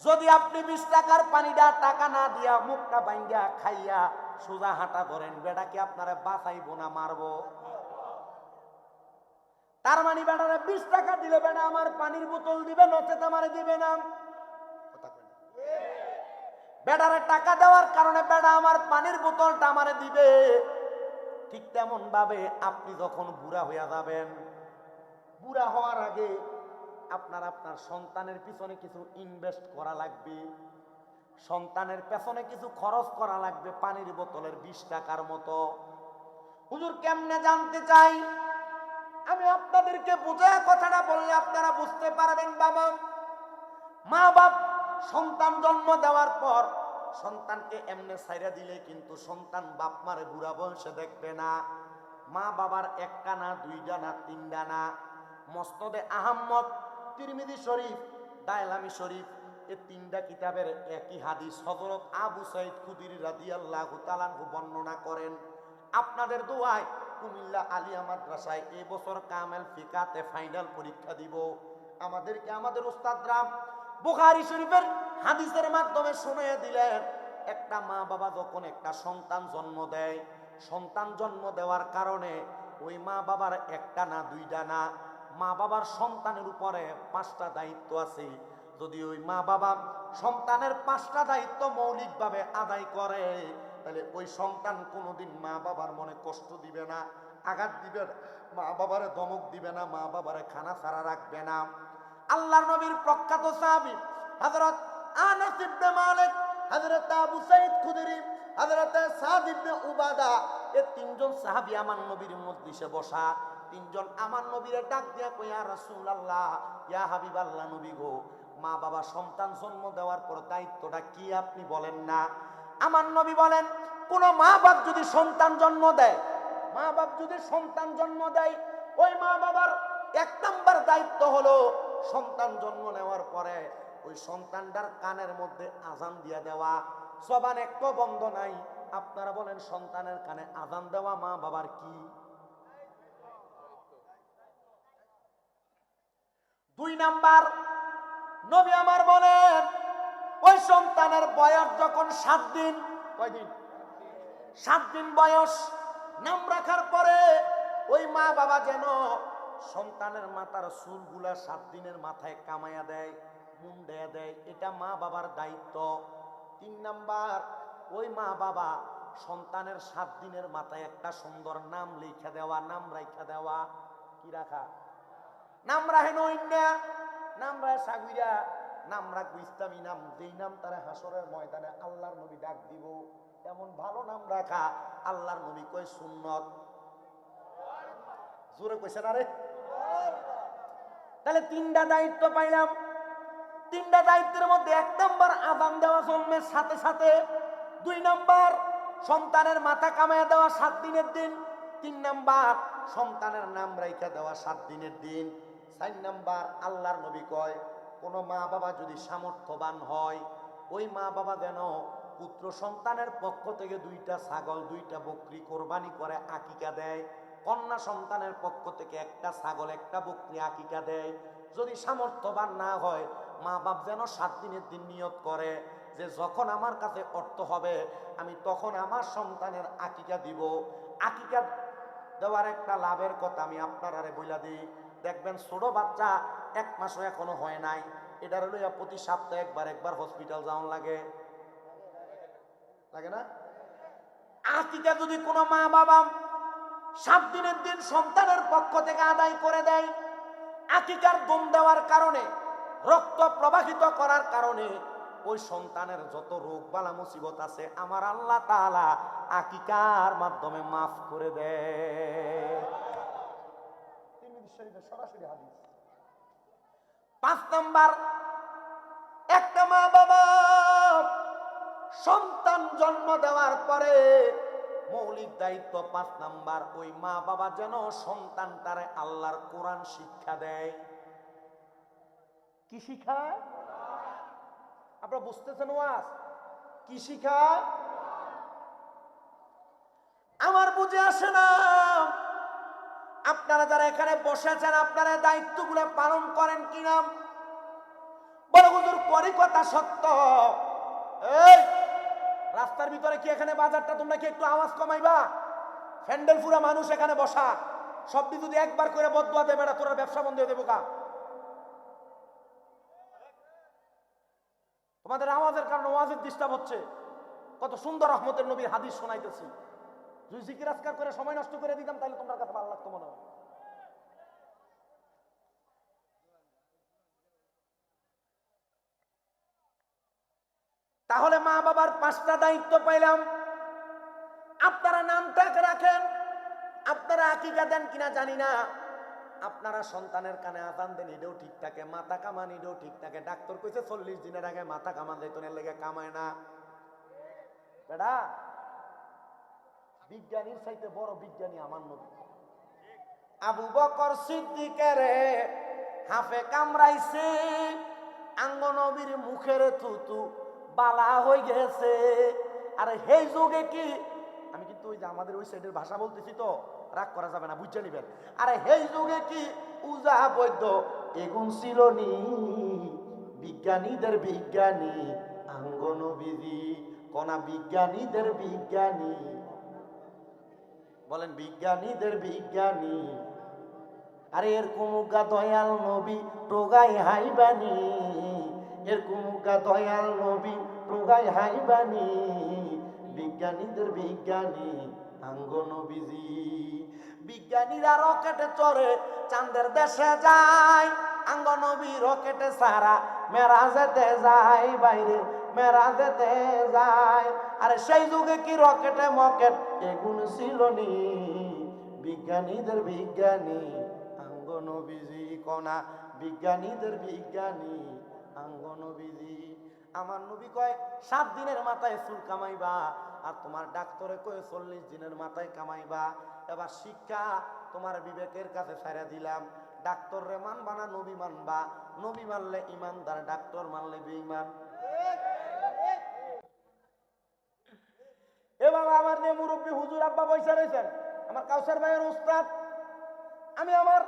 যদি আপনি 20 টাকার পানিটা টাকা না দিয়া মুখটা বাইঙ্গা খাইয়া সোজা হাঁটা ধরেন, বেটা কি আপনারা বাঁচাইবো না মারবো? তার মানে বেটারে 20 টাকা দিলে বেটা আমার পানির বোতল দিবে, নচেত আমারে দিবে না। বেটারে টাকা দেওয়ার কারণে বেটা আমার পানির বোতলটা আমারে দিবে। ঠিক তেমন ভাবে আপনি যখন বুড়া হইয়া যাবেন, বুড়া হওয়ার আগে আপনার সন্তানের পিছনে কিছু ইনভেস্ট করা লাগবে, সন্তানের পেছনে কিছু খরচ করা লাগবে পানির বোতলের 20 টাকার মতো। হুজুর কেমনে জানতে চাই? আমি আপনাদেরকে বুঝায় কথাটা বললে আপনারা বুঝতে পারবেন। বাবা, মা বাপ সন্তান জন্ম দেওয়ার পর সন্তানকে এমনে ছাইরা দিলে কিন্তু সন্তান বাপ মারে বুড়া বয়সে দেখবে না। মা বাবার একটা না, দুইটা না, তিনটা না, মসনদে আহমদ, তিরমিজি শরীফ, দায়লামি শরীফ, এই 3টা কিতাবের একই হাদিস হযরত আবু সাঈদ খুদরি রাদিয়াল্লাহু তাআলা বর্ণনা করেন। আপনাদের দোয়ায় কুমিল্লা আলিয়া মাদ্রাসায় এই বছর কামেল ফিকাতে ফাইনাল পরীক্ষা দিব। আমাদেরকে আমাদের উস্তাদরা বুখারী শরীফের হাদিসের মাধ্যমে শুনিয়ে দিলেন, একটা মা বাবা যখন একটা সন্তান জন্ম দেয়, সন্তান জন্ম দেওয়ার কারণে ওই মা বাবার একটা না, দুইটা না, মা বাবার সন্তানের উপরে 5টা দায়িত্ব আছে। যদি ওই মা বাবা সন্তানের 5টা দায়িত্ব মৌলিকভাবে আদায় করে, তাহলে ওই সন্তান কোনোদিন মা বাবার মনে কষ্ট দিবে না, আঘাত দিবে না, মা বাবারে ধমক দিবে না, মা বাবারে খানা ছাড়া রাখবে না। আল্লাহর নবীর প্রখ্যাত সাহাবী হযরত আনাস ইবনে মালিক, হযরত আবু সাঈদ খুদরি, হযরত সাদ ইবনে উবাদা, এই 3জন সাহাবী আমার নবীর মজলিসে বসা। 3জন আমার নবীরে ডাক দিয়া কই, ইয়া রাসূলুল্লাহ, ইয়া হাবিবাল্লাহ, নবী গো, মা বাবা সন্তান জন্ম দেওয়ার পর দায়িত্বটা কি আপনি বলেন না? আমার নবী বলেন, কোন মা বাপ যদি সন্তান জন্ম দেয়, মা বাপ যদি সন্তান জন্ম দেয়, ওই মা বাবার 1 নাম্বার দায়িত্ব হলো সন্তান জন্ম নেওয়ার পরে ওই সন্তানটার কানের মধ্যে আজান দিয়া দেওয়া। জবান একটু বন্ধ নাই। আপনারা বলেন সন্তানের কানে আজান দেওয়া মা বাবার কি? 2 নাম্বার, নবী আমার বলেন, ওই সন্তানের বয়স যখন 7 দিন, কয় দিন? 7 দিন বয়স, নাম রাখার পরে ওই মা বাবা যেন সন্তানের মাথার চুলগুলা 7 দিনের মাথায় কামাইয়া দেয়, মুন্ডাইয়া দেয়, এটা মা বাবার দায়িত্ব। 3 নাম্বার, ওই মা বাবা সন্তানের 7 দিনের মাথায় একটা সুন্দর নাম লিখে দেওয়া, নাম রাখা দেওয়া। কি রাখা? নাম রাখেন ওই না, নাম রায় সাগুইরা নাম রাখবো ইসলামী নাম, যেই নাম তারা হাসরের ময়দানে আল্লাহর নবী ডাক দিব, এমন ভালো নাম রাখা। আল্লাহর নবী কয় সুন্নত। জোরে কইছেন আরে? তাহলে তিনটা দায়িত্ব পাইলাম। তিনটা দায়িত্বের মধ্যে 1 নাম্বার আযান দেওয়া জন্মের সাথে সাথে, 2 নাম্বার সন্তানের মাথা কামাইয়া দেওয়া 7 দিনের দিন, 3 নাম্বার সন্তানের নাম রাইখা দেওয়া 7 দিনের দিন, 4 নাম্বার আল্লাহর নবী কয় কোন মা বাবা যদি সামর্থ্যবান হয়, ওই মা বাবা যেন পুত্র সন্তানের পক্ষ থেকে 2টা ছাগল 2টা বকরি কোরবানি করে আকিকা দেয়, কন্যা সন্তানের পক্ষ থেকে 1টা ছাগল 1টা বকরি আকিকা দেয়। যদি সামর্থ্যবান না হয়, মা বাপ যেন 7 দিনের দিন নিয়ত করে যে যখন আমার কাছে অর্থ হবে আমি তখন আমার সন্তানের আকিকা দিব। আকিকা দেওয়ার একটা লাভের কথা আমি আপনারারে বইলা দিই। দেখবেন ছোট বাচ্চা 1 মাসও এখনো হয় নাই, এটার লইয়া প্রতি সপ্তাহে একবার হসপিটাল যাওয়ান লাগে, লাগে না? আকিকা যদি কোনো মা বাবা 7 দিনের দিন সন্তানের পক্ষ থেকে আদায় করে দেয়, আকিকার দম দেওয়ার কারণে, রক্ত প্রবাহিত করার কারণে ওই সন্তানের যত রোগ বালা মুসিবত আছে আমার আল্লাহ তাআলা আকিকার মাধ্যমে মাফ করে দেয়। তিরমিজি শরীফের সরাসরি হাদিস। 5 নাম্বার, একটা মা বাবা সন্তান জন্ম দেওয়ার পরে মৌলিক দায়িত্ব 5 নাম্বার, ওই মা বাবা যেন সন্তানটারে আল্লাহর কোরআন শিক্ষা দেয়। কি শিখায়? আপনারা বুঝতেছেন ওয়াজ? কি শিখায়? আমার বুঝে আসে না। আপনারা যারা এখানে বসেছেন আপনারা দায়িত্বগুলো পালন করেন কিনা? বড় হুজুর করি কথা সত্য। এই রাস্তার ভিতরে কি এখানে বাজারটা তোমরা কি একটু আওয়াজ কমাইবা? ফ্যান্ডেল পুরা মানুষ এখানে বসা, সব যদি একবার করে বদদুয়া দেবে না তোরা ব্যবসা বন্ধ হয়ে দেবো কা? তোমাদের আওয়াজের কারণে ওয়াজের ডিস্টার্ব হচ্ছে। কত সুন্দর রহমতের নবীর হাদিস শোনাইতেছি, যদি জিকির আজকার করে সময় নষ্ট করে দিতাম তাহলে তোমার কাছে ভালো লাগতো মনে হয়। তাহলে মা বাবার 5টা দায়িত্ব পাইলাম। আপনারা নামটা রাখেন, আপনারা আকিকা দেন কিনা জানি না, আপনারা সন্তানের কানে আযান দেন এটাও ঠিক থাকে, মাথা কামান এটাও ঠিক থাকে। ডাক্তার কইছে 40 দিনের আগে মাথা কামান যাইতনের লেগে কামায় না। বেটা বিজ্ঞানীর চাইতে বড় বিজ্ঞানী আমার নবী। আবু বকর সিদ্দিকের হাফে কামড়াইছে, আঙ্গ নবীর মুখের থুতু বালা হয়ে গেছে। আরে সেই যুগে কি, আমি কিন্তু ওই যে আমাদের ওই সাইডের ভাষা বলতেছি তো রাগ করা যাবে না, বুঝে নিবেন। আরে সেই যুগে কি উজা বৈদ্য এগুন ছিল নি? বিজ্ঞানীদের বিজ্ঞানী আঙ্গ নবীজি, কোনা বিজ্ঞানীদের বিজ্ঞানী, বলেন বিজ্ঞানীদের বিজ্ঞানী। আরে এর কুমুকা দয়াল নবী টোগাই হাইবানি, এর কুমুকা দয়াল নবী টোগাই হাইবানি, বিজ্ঞানীদের বিজ্ঞানী আঙ্গ নবীজি। বিজ্ঞানীরা রকেটে চড়ে চাঁদের দেশে যায়, আঙ্গ নবী রকেটে সারা মেরাজেতে যায়, বাইরে মেরাজেতে যায়। আরে সেই যুগে কি রকেটে মকেট এগুন ছিল নি? বিজ্ঞানীদের বিজ্ঞানী আঙ্গ নবীজি, কোনা বিজ্ঞানীদের বিজ্ঞানী আঙ্গ নবীজি। আমার নবী কয় 7 দিনের মাথায় চুল কামাইবা, আর তোমার ডাক্তারে কয় 40 দিনের মাথায় কামাইবা। এবার শিক্ষা তোমার বিবেকের কাছে ছেড়ে দিলাম, ডাক্তার রে মানবা না নবী মানবা? নবী মানলে ইমানদার, ডাক্তার মানলে বেঈমান। এ বাবা আমার নিয়ে মুরব্বী হুজুর আব্বা বৈশা রয়েছেন, আমার কাউসার ভাইয়ের উস্তাদ। আমি আমার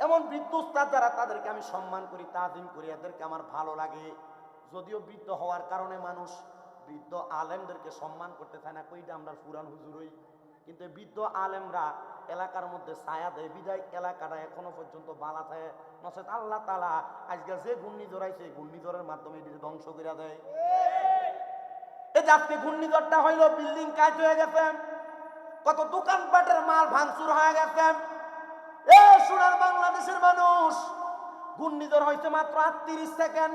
এমন বৃদ্ধ উস্তাদ যারা, তাদেরকে আমি সম্মান করি, তাজিম করি, এদেরকে আমার ভালো লাগে। যদিও বৃদ্ধ হওয়ার কারণে মানুষ বৃদ্ধ আলেমদেরকে সম্মান করতে চায় না, কইটা আমরা পুরান হুজুরই, কিন্তু বৃদ্ধ আলেমরা এলাকার মধ্যে ছায়া দেয়, বিদায় এলাকাটা এখনো পর্যন্ত বালা থাকে। নচেত আল্লাহ তাআলা আজকে যে ঘূর্ণিঝড় আইছে ঘূর্ণিঝড়ের মাধ্যমে এটি ধ্বংস করে দেয়। এই যে আজকে ঘূর্ণিঝড়টা হইলো, বিল্ডিং কাজ হয়ে গেছে, কত দোকানপাটের মাল ভাঙচুর হয়ে গেছে। এ সোনার বাংলাদেশের মানুষ, ঘূর্ণিঝড় হয়েছে মাত্র ৩০ সেকেন্ড,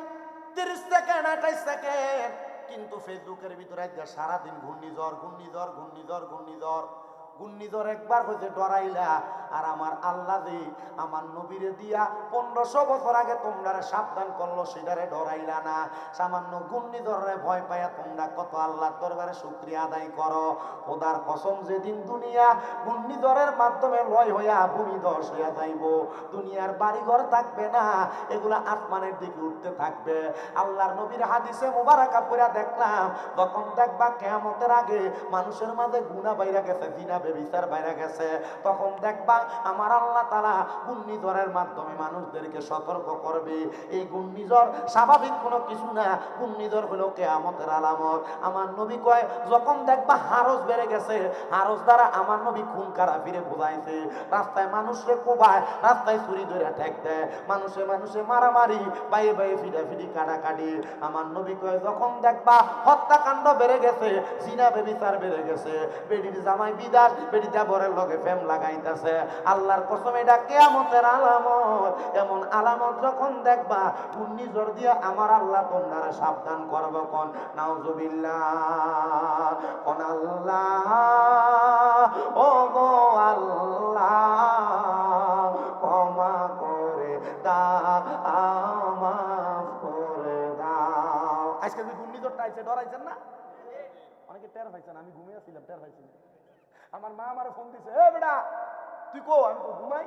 30 সেকেন্ড, 28 সেকেন্ড, কিন্তু ফেসবুকের ভিতরে সারাদিন ঘূর্ণিঝড় ঘূর্ণিঝড় ঘূর্ণিঝড় ঘূর্ণিঝড়। ঘূর্ণিঝড় একবার হয়েছে ডরাইলা, আর আমার আল্লাহ দি আমার নবীরে দিয়া 1500 বছর আগে তোমরা সাবধান করলো, সেটারে ডরাইলা না। সামান্য ঘূর্ণিঝড়ে ভয় পাইয়া তোমরা কত আল্লাহর দরবারে শুকরিয়া আদায় করো। খোদার কসম, যেদিন দুনিয়া ঘূর্ণিঝড়ের মাধ্যমে লয় হইয়া ভূমিধস হইয়া যাইব, দুনিয়ার বাড়িঘর থাকবে না, এগুলা আসমানের দিকে উঠতে থাকবে। আল্লাহর নবীর হাদিসে মুবারাকা পড়া দেখলাম, তখন দেখবা কিয়ামতের আগে মানুষের মাঝে গুনাহ বাইরা গেছে, জিনা বেবিচার বাইরা গেছে, তখন দেখবা আমার আল্লাহ তাআলা ঘূর্ণিঝড়ের মাধ্যমে মানুষদেরকে সতর্ক করবে। এই ঘূর্ণিঝড় স্বাভাবিক কোনো কিছু না, ঘূর্ণিঝড় হলো কিয়ামতের আলামত। আমার নবী কয়, যখন দেখবা হারস বেড়ে গেছে, হারস দ্বারা আমার নবী খুন খারাপিরে বোঝাইছে। রাস্তায় মানুষরে কোবায়, রাস্তায় ছুরি ধরে ঠেক দেয়, মানুষে মানুষে মারামারি, বাইরে বাইরে ফিটাফিটি কাটাকাটি। আমার নবী কয়, যখন দেখবা হত্যাকাণ্ড বেড়ে গেছে, জিনা বেবিচার বেড়ে গেছে, বেডির জামাই বিদাস, বেডি দেবরের লগে প্রেম লাগাইতেছে, আল্লাহর কসম এটা কিয়ামতের আলামত। এমন আলামত যখন দেখবা, ঘূর্ণিঝড় দিয়া আমার আল্লাহ তোমরা সাবধান করবো। কোন নাউজুবিল্লাহ, কোন আল্লাহ, ও গো আল্লাহ ক্ষমা করে দাও, মাফ করে দাও। আজকে যে ঘূর্ণিঝড়টা আইছে, ডরাইছেন না? অনেকে টের পাইছেন, আমি ঘুমিয়েছিলাম, টের পাইছি না। আমার মা আমার ফোন দিছে, এ বেটা তুই কো? আমি তো ঘুমাই।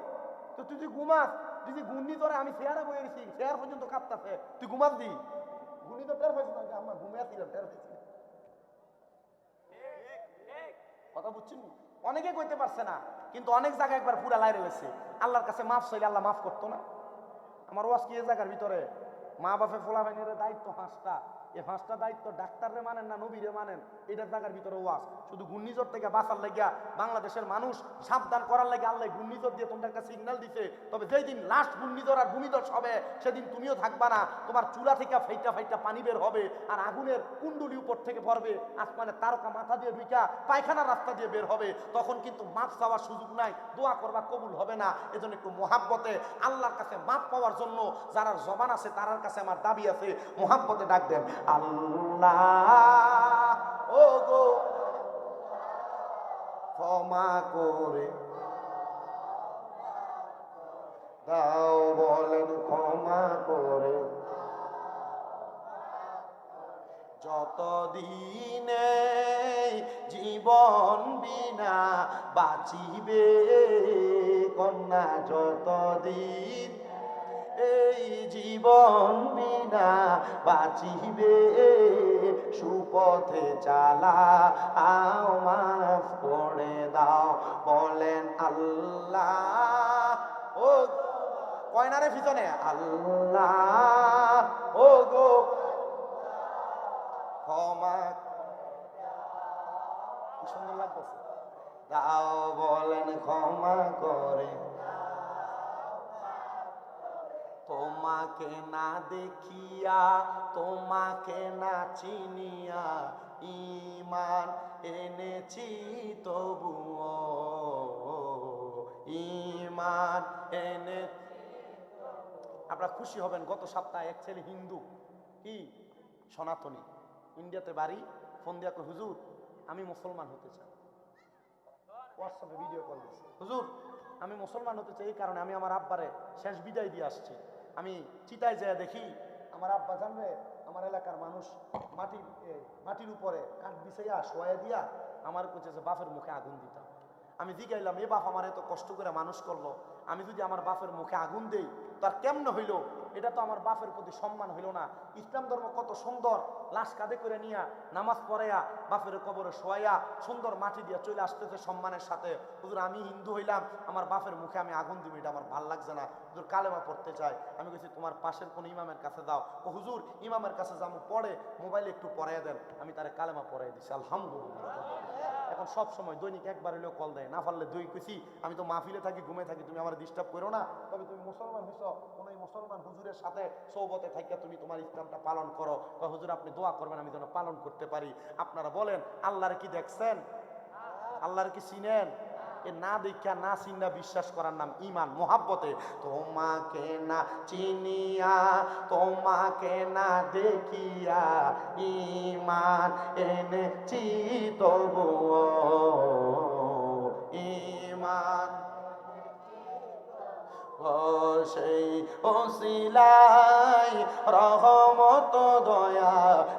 তো তুই যে ঘুমাস, তুই যে ঘূর্ণিঝড়ে আমি চেয়ারে বয়ে গেছি, চেয়ার পর্যন্ত কাঁপতাছে, তুই ঘুমাস দি? ঘূর্ণিঝড় টের পাইছি না? আমার ঘুমিয়েছিলাম, টের পাইছি না। কথা বুঝছেন? অনেকে কইতে পারছে না, কিন্তু অনেক জায়গায় একবার পুরা লাইরে গেছে। আল্লাহর কাছে মাফ চাইলে আল্লাহ মাফ করতো না? আমার ওয়াজ কি এই জায়গার ভিতরে? মা বাপে ফোলা ভাইনের দায়িত্ব 5টা, এই 5টা দায়িত্ব ডাক্তাররে মানেন না নবীরে মানেন, এটার জায়গার ভিতরে ওয়াজ। শুধু ঘূর্ণিঝড় থেকে বাঁচার লাগিয়া, বাংলাদেশের মানুষ সাবধান করার লাগে আল্লাহ ঘূর্ণিঝড় দিয়ে তোমরা একটা সিগন্যাল দিছে। তবে যেই দিন লাস্ট ঘূর্ণিঝড় আর ভূমিধস হবে, সেদিন তুমিও থাকবা না, তোমার চুলা থেকে ফাইটা ফাইটা পানি বের হবে, আর আগুনের কুণ্ডলি উপর থেকে পড়বে, আসমানে তারকা মাথা দিয়ে ঢুইকা পায়খানার রাস্তা দিয়ে বের হবে। তখন কিন্তু মাফ চাওয়ার সুযোগ নাই, দোয়া করবা কবুল হবে না। এজন্য একটু মোহাব্বতে আল্লাহর কাছে মাফ পাওয়ার জন্য যারা জবান আছে তার কাছে আমার দাবি আছে, মোহাব্বতে ডাক দেন, আল্লাহ ও গো ক্ষমা করে দাও, বলেন ক্ষমা করে। যতদিনে জীবন বিনা বাঁচিবে কন্যা, যতদিন এই জীবন বিনা বাঁচিবে, সুপথে চালাও, মাফ করে দাও, বলেন আল্লাহ ও কয়নারে পিছনে, আল্লাহ ও গো ক্ষমা। কি সুন্দর লাগতেছে, দাও, বলেন ক্ষমা করে। তোমাকে না দেখিয়া, তোমাকে না চিনিয়া, ঈমান এনেছি তবুও, ঈমান এনে। আপনারা খুশি হবেন, গত সপ্তাহে এক ছেলে হিন্দু, কি সনাতনী, ইন্ডিয়াতে বাড়ি, ফোন দিয়া কই, হুজুর আমি মুসলমান হতে চাই। হোয়াটসঅ্যাপে ভিডিও কল দিয়েছে, হুজুর আমি মুসলমান হতে চাই, এই কারণে আমি আমার আব্বারে শেষ বিদায় দিয়ে আসছি। আমি চিতায় যেয়ে দেখি আমার আব্বা জানবে, আমার এলাকার মানুষ মাটির উপরে কাঠ বিছাইয়া শোয়া দিয়া আমার কাছে বাপের মুখে আগুন দিতাম। আমি জিগাইলাম, এ বাপ আমার এত কষ্ট করে মানুষ করলো, আমি যদি আমার বাপের মুখে আগুন দেই তার কেমনে হইল? এটা তো আমার বাপের প্রতি সম্মান হইল না। ইসলাম ধর্ম কত সুন্দর, লাশ কাঁধে করে নিয়া নামাজ পড়াইয়া বাপের কবরে শোয়াইয়া সুন্দর মাটি দিয়া চলে আসতেছে সম্মানের সাথে। হুজুর আমি হিন্দু হইলাম, আমার বাপের মুখে আমি আগুন দিব, এটা আমার ভাল লাগছে না, হুজুর কালেমা পড়তে চাই। আমি বলছি তোমার পাশের কোন ইমামের কাছে যাও। ও হুজুর ইমামের কাছে যাবো, পড়ে মোবাইলে একটু পড়াইয়া দেন। আমি তারে কালেমা পড়াই দিছি, আলহামদুলিল্লাহ। এখন সব সময় দৈনিক একবার হলেও কল দেয়, না পারলে দুই কইছি আমি তো মাহফিলে থাকি, ঘুমে থাকি, তুমি আমার ডিস্টার্ব করো না, তবে তুমি মুসলমান হইছো, কোন মুসলমান হুজুরের সাথে সৌবতে থাকিয়া তুমি তোমার ইসলামটা পালন করো। হুজুর আপনি দোয়া করবেন আমি যেন পালন করতে পারি। আপনারা বলেন আল্লাহর কি দেখছেন? আল্লাহর কি চিনেন? এ না দেখা না চিন্না বিশ্বাস করার নাম ইমান মোহাব্বতে। তোমাকে না চিনিয়া তোমাকে না দেখিয়া ইমান এনেছি তবুও ইমান সেই ওসিলাই রহমত দয়া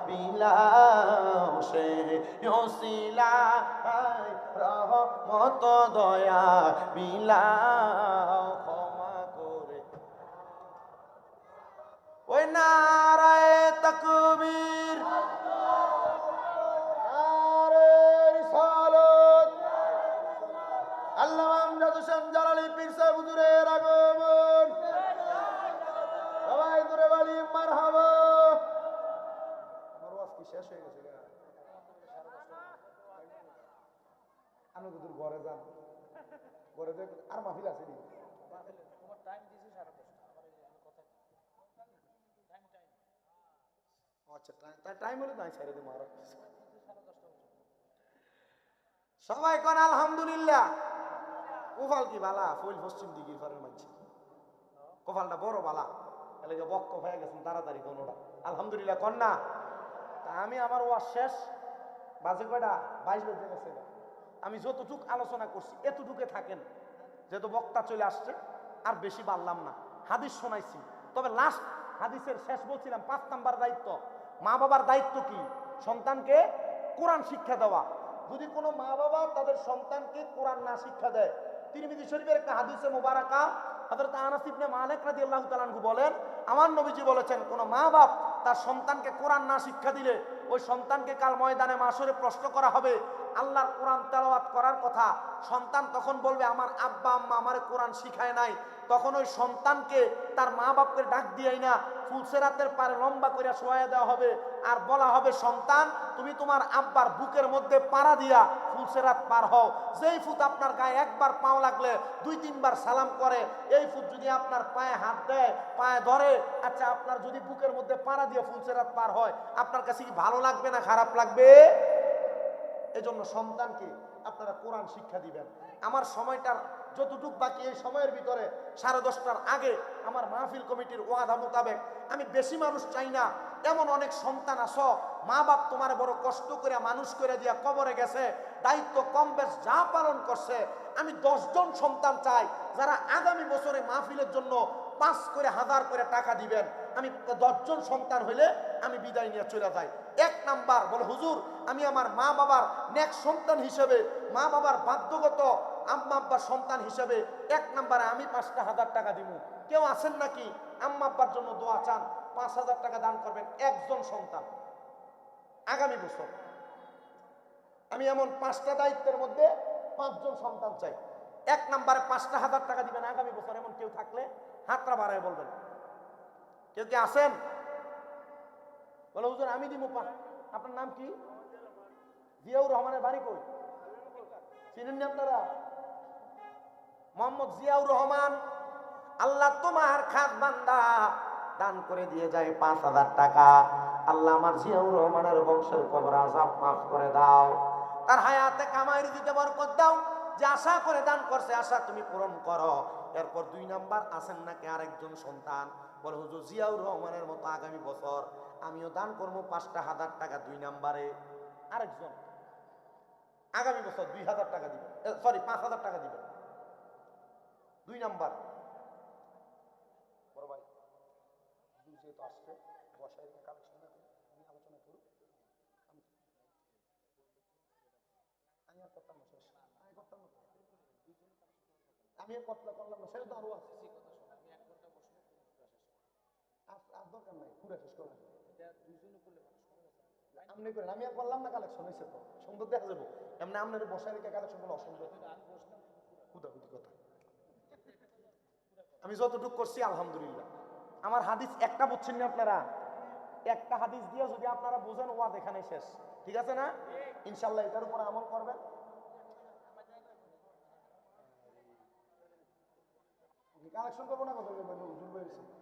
বিলাও সেই ওসিলাই রহমত দয়া বিলাও ক্ষমা করে। ওই নারায়ে তাকবীর নারে রিসালাত আল্লামা আমজাদ হোসেন জালালী পীর সাহেব হুজুরের আগমন। সবাই দূরে বলি মারহাবা। আমার ওয়াজ কি শেষ হয়ে গেছে? আমি হুজুর ঘরে যান, ঘরে যাই আর মাহফিল আছে নি? আচ্ছা টাইম হলে নাই ছেড়ে দিই মারা। সবাই কোন আলহামদুলিল্লাহ। কোফাল কি বালা? ফুল পশ্চিম দিকে ফারের মাঝে কোফালটা বড় বালা, এলাকা বক্ক হয়ে গেছেন তাড়াতাড়ি কোনোটা আলহামদুলিল্লাহ কন্যা। তা আমি আমার ওয়াজ শেষ বাজে কয়টা 22 বেজে গেছে। আমি যতটুক আলোচনা করছি এতটুকে থাকেন, যেহেতু বক্তা চলে আসছে আর বেশি বাড়লাম না। হাদিস শোনাইছি, তবে লাস্ট হাদিসের শেষ বলছিলাম 5 নাম্বার দায়িত্ব। মা বাবার দায়িত্ব কি? সন্তানকে কোরআন শিক্ষা দেওয়া। যদি কোনো মা বাবা তাদের সন্তানকে কোরআন না শিক্ষা দেয়, তিরমিজি শরীফের একটা হাদিসে মুবারাকা হযরত আনাস ইবনে মালিক রাদিয়াল্লাহু তাআলা আনহু বলেন, আমার নবীজি বলেছেন, কোন মা বাপ তার সন্তানকে কোরআন না শিক্ষা দিলে ওই সন্তানকে কাল ময়দানে মাশরে প্রশ্ন করা হবে আল্লাহর কোরআন তেলাওয়াত করার কথা। সন্তান তখন বলবে, আমার আব্বা আম্মা আমারে কোরআন শিখায় নাই। তখন ওই সন্তানকে তার মা বাপকে ডাক দিয়েই না ফুলসেরাতের পারে লম্বা করে শোয়া দেওয়া হবে, আর বলা হবে, সন্তান তুমি তোমার আব্বার বুকের মধ্যে পাড়া দিয়া ফুলসেরাত পার হও। যেই ফুট আপনার গায়ে একবার পাও লাগলে 2-3 বার সালাম করে, এই ফুট যদি আপনার পায়ে হাত দেয়, পায়ে ধরে, আচ্ছা আপনার যদি বুকের মধ্যে পাড়া দিয়ে ফুলসেরাত পার হয়, আপনার কাছে কি ভালো লাগবে না খারাপ লাগবে? এজন্য সন্তানকে আপনারা কোরআন শিক্ষা দিবেন। আমার সময়টার যতটুক বাকি, এই সময়ের ভিতরে 10:30টার আগে আমার মাহফিল কমিটির ওয়াদা মোতাবেক আমি বেশি মানুষ চাই না। এমন অনেক সন্তান আছো, মা বাপ তোমার বড় কষ্ট করে মানুষ করে দিয়া কবরে গেছে, দায়িত্ব কম বেশ যা পালন করছে। আমি 10 জন সন্তান চাই যারা আগামী বছরে মাহফিলের জন্য 5 করে 1000 করে টাকা দিবেন। আমি 10 জন সন্তান হইলে আমি বিদায় নিয়ে চলে যাই। 1 নাম্বার বলে, হুজুর আমি আমার মা বাবার নেক্সট সন্তান হিসেবে, মা বাবার বাধ্যগত আম্মা আব্বার সন্তান হিসেবে 1 নাম্বারে আমি 5টা 1000 টাকা দিব। কেউ আছেন নাকি আম্মা আব্বার জন্য দোয়া চান? 5000 টাকা দান করবেন একজন সন্তান আগামী বছর। আমি এমন 5টা দায়িত্বের মধ্যে 5 জন সন্তান চাই। 1 নাম্বারে 5টা 1000 টাকা দিবেন আগামী বছর। এমন কেউ থাকলে হাতটা বাড়ায় বলবেন। কেউ কি আছেন? বলে, হুজুর আমি দিব। আপনার নাম কি? জিয়াউর রহমানের বাড়ি কই? চিনেন না আপনারা? মোহাম্মদ জিয়াউর রহমান। আল্লাহ তোমার খাস বান্দা দান করে দিয়ে যায় 5000 টাকা। আল্লাহ আমার জিয়াউর রহমানের বংশের কবর আযাব মাফ করে দাও, তার হায়াতে কামাই রুজিতে বরকত দাও। যে আশা করে দান করছে আশা তুমি পূরণ করো। এরপর 2 নাম্বার, আছেন নাকি আরেকজন সন্তান? বলে, হুজুর জিয়াউর রহমানের মতো আগামী বছর আমিও দান করবো 5টা 1000 টাকা। 2 নাম্বারে আরেকজন আগামী বছর 2000 টাকা দিবে, সরি 5000 টাকা দিবে। 2 নাম্বার বড় ভাই যেহেতু আসছে বসায় কালেকশন আমি আলোচনা করি। আমি আর করতাম না, শেষ আমি করতাম না, আমি আর করলাম না, শেষ তো আরো আছে আর দরকার নাই, পুরো শেষ করে আপনি করেন। আমি আর করলাম না, কালেকশন হয়েছে তো সুন্দর দেখা যাবো। এমনি আপনার বসায় রেখে কালেকশন গুলো অসুন্দর হুদাহুদি কথা। আমি যতটুকু করছি আলহামদুলিল্লাহ। আমার হাদিস একটা বুঝছেন না আপনারা? একটা হাদিস দিয়ে যদি আপনারা বুঝেন ওয়াজ এখানে শেষ। ঠিক আছে না? ইনশাল্লাহ এটার উপর আমল করবেন। কালেকশন করবো না,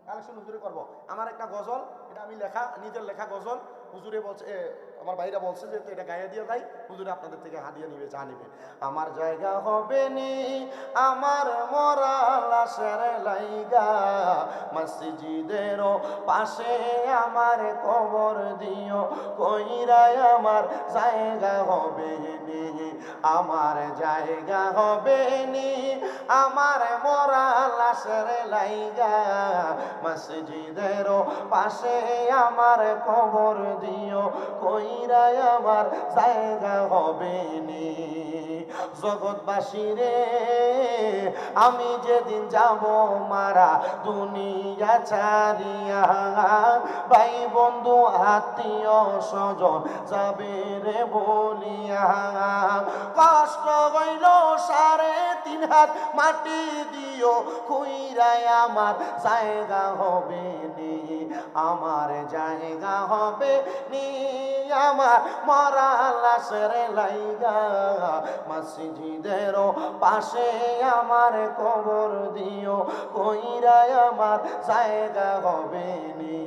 কালেকশন হুজুরে করবো। আমার একটা গজল, এটা আমি লেখা, নিজের লেখা গজল। হুজুরে বলছে আমার ভাইরা বলছে যে এটা গায়ে দিয়ে যাই, হুজুর আপনাদের থেকে হাদিয়া নিবে, চা নিবে। আমার জায়গা হবে নি আমার মরা লাশের লাইগা, মসজিদের পাশে আমার কবর দিও, কইরাই আমার জায়গা হবে নি, আমার জায়গা হবে নি আমার মরা লাশের লাইগা, মসজিদের পাশে আমার কবর দিও, কইরাই আমার জায়গা হবে নি। জগৎবাসী রে আমি যেদিন যাব মারা দুনিয়া ছাড়িয়া, ভাই বন্ধু আত্মীয় স্বজন যাবে রে বলিয়া, কষ্ট হইল 3.5 হাত মাটি দিও, কইরাই আমার জায়গা হবে নি, আমার জায়গা হবে নি আমার মরা লাশের লাইগা, মসজিদের পাশে আমার কবর দিও, কইরাই আমার জায়গা হবে নি।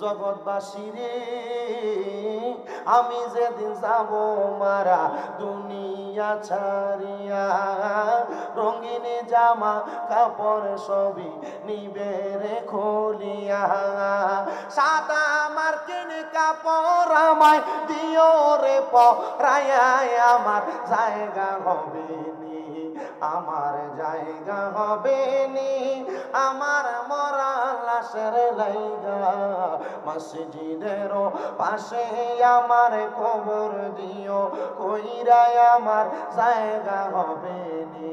জগৎবাসী রে আমি যেদিন যাব মারা দুনিয়া ছাড়িয়া, রঙিন জামা কাপড় সবই নিবে রে খুলিয়া, সাদা মার্কিন কাপড় আমায় দিও রে পরাইয়া, আমার জায়গা হবে নি, আমার জায়গা হবে নি আমার মরা লাশের লাইগা, মসজিদের পাশে আমার কবর দিও, কইরাই আমার জায়গা হবে নি।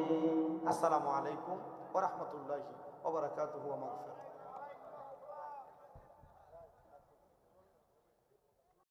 আসসালামু আলাইকুম ওয়া রাহমাতুল্লাহি ওয়া বারাকাতুহু ওয়া মাগফিরাতুহু।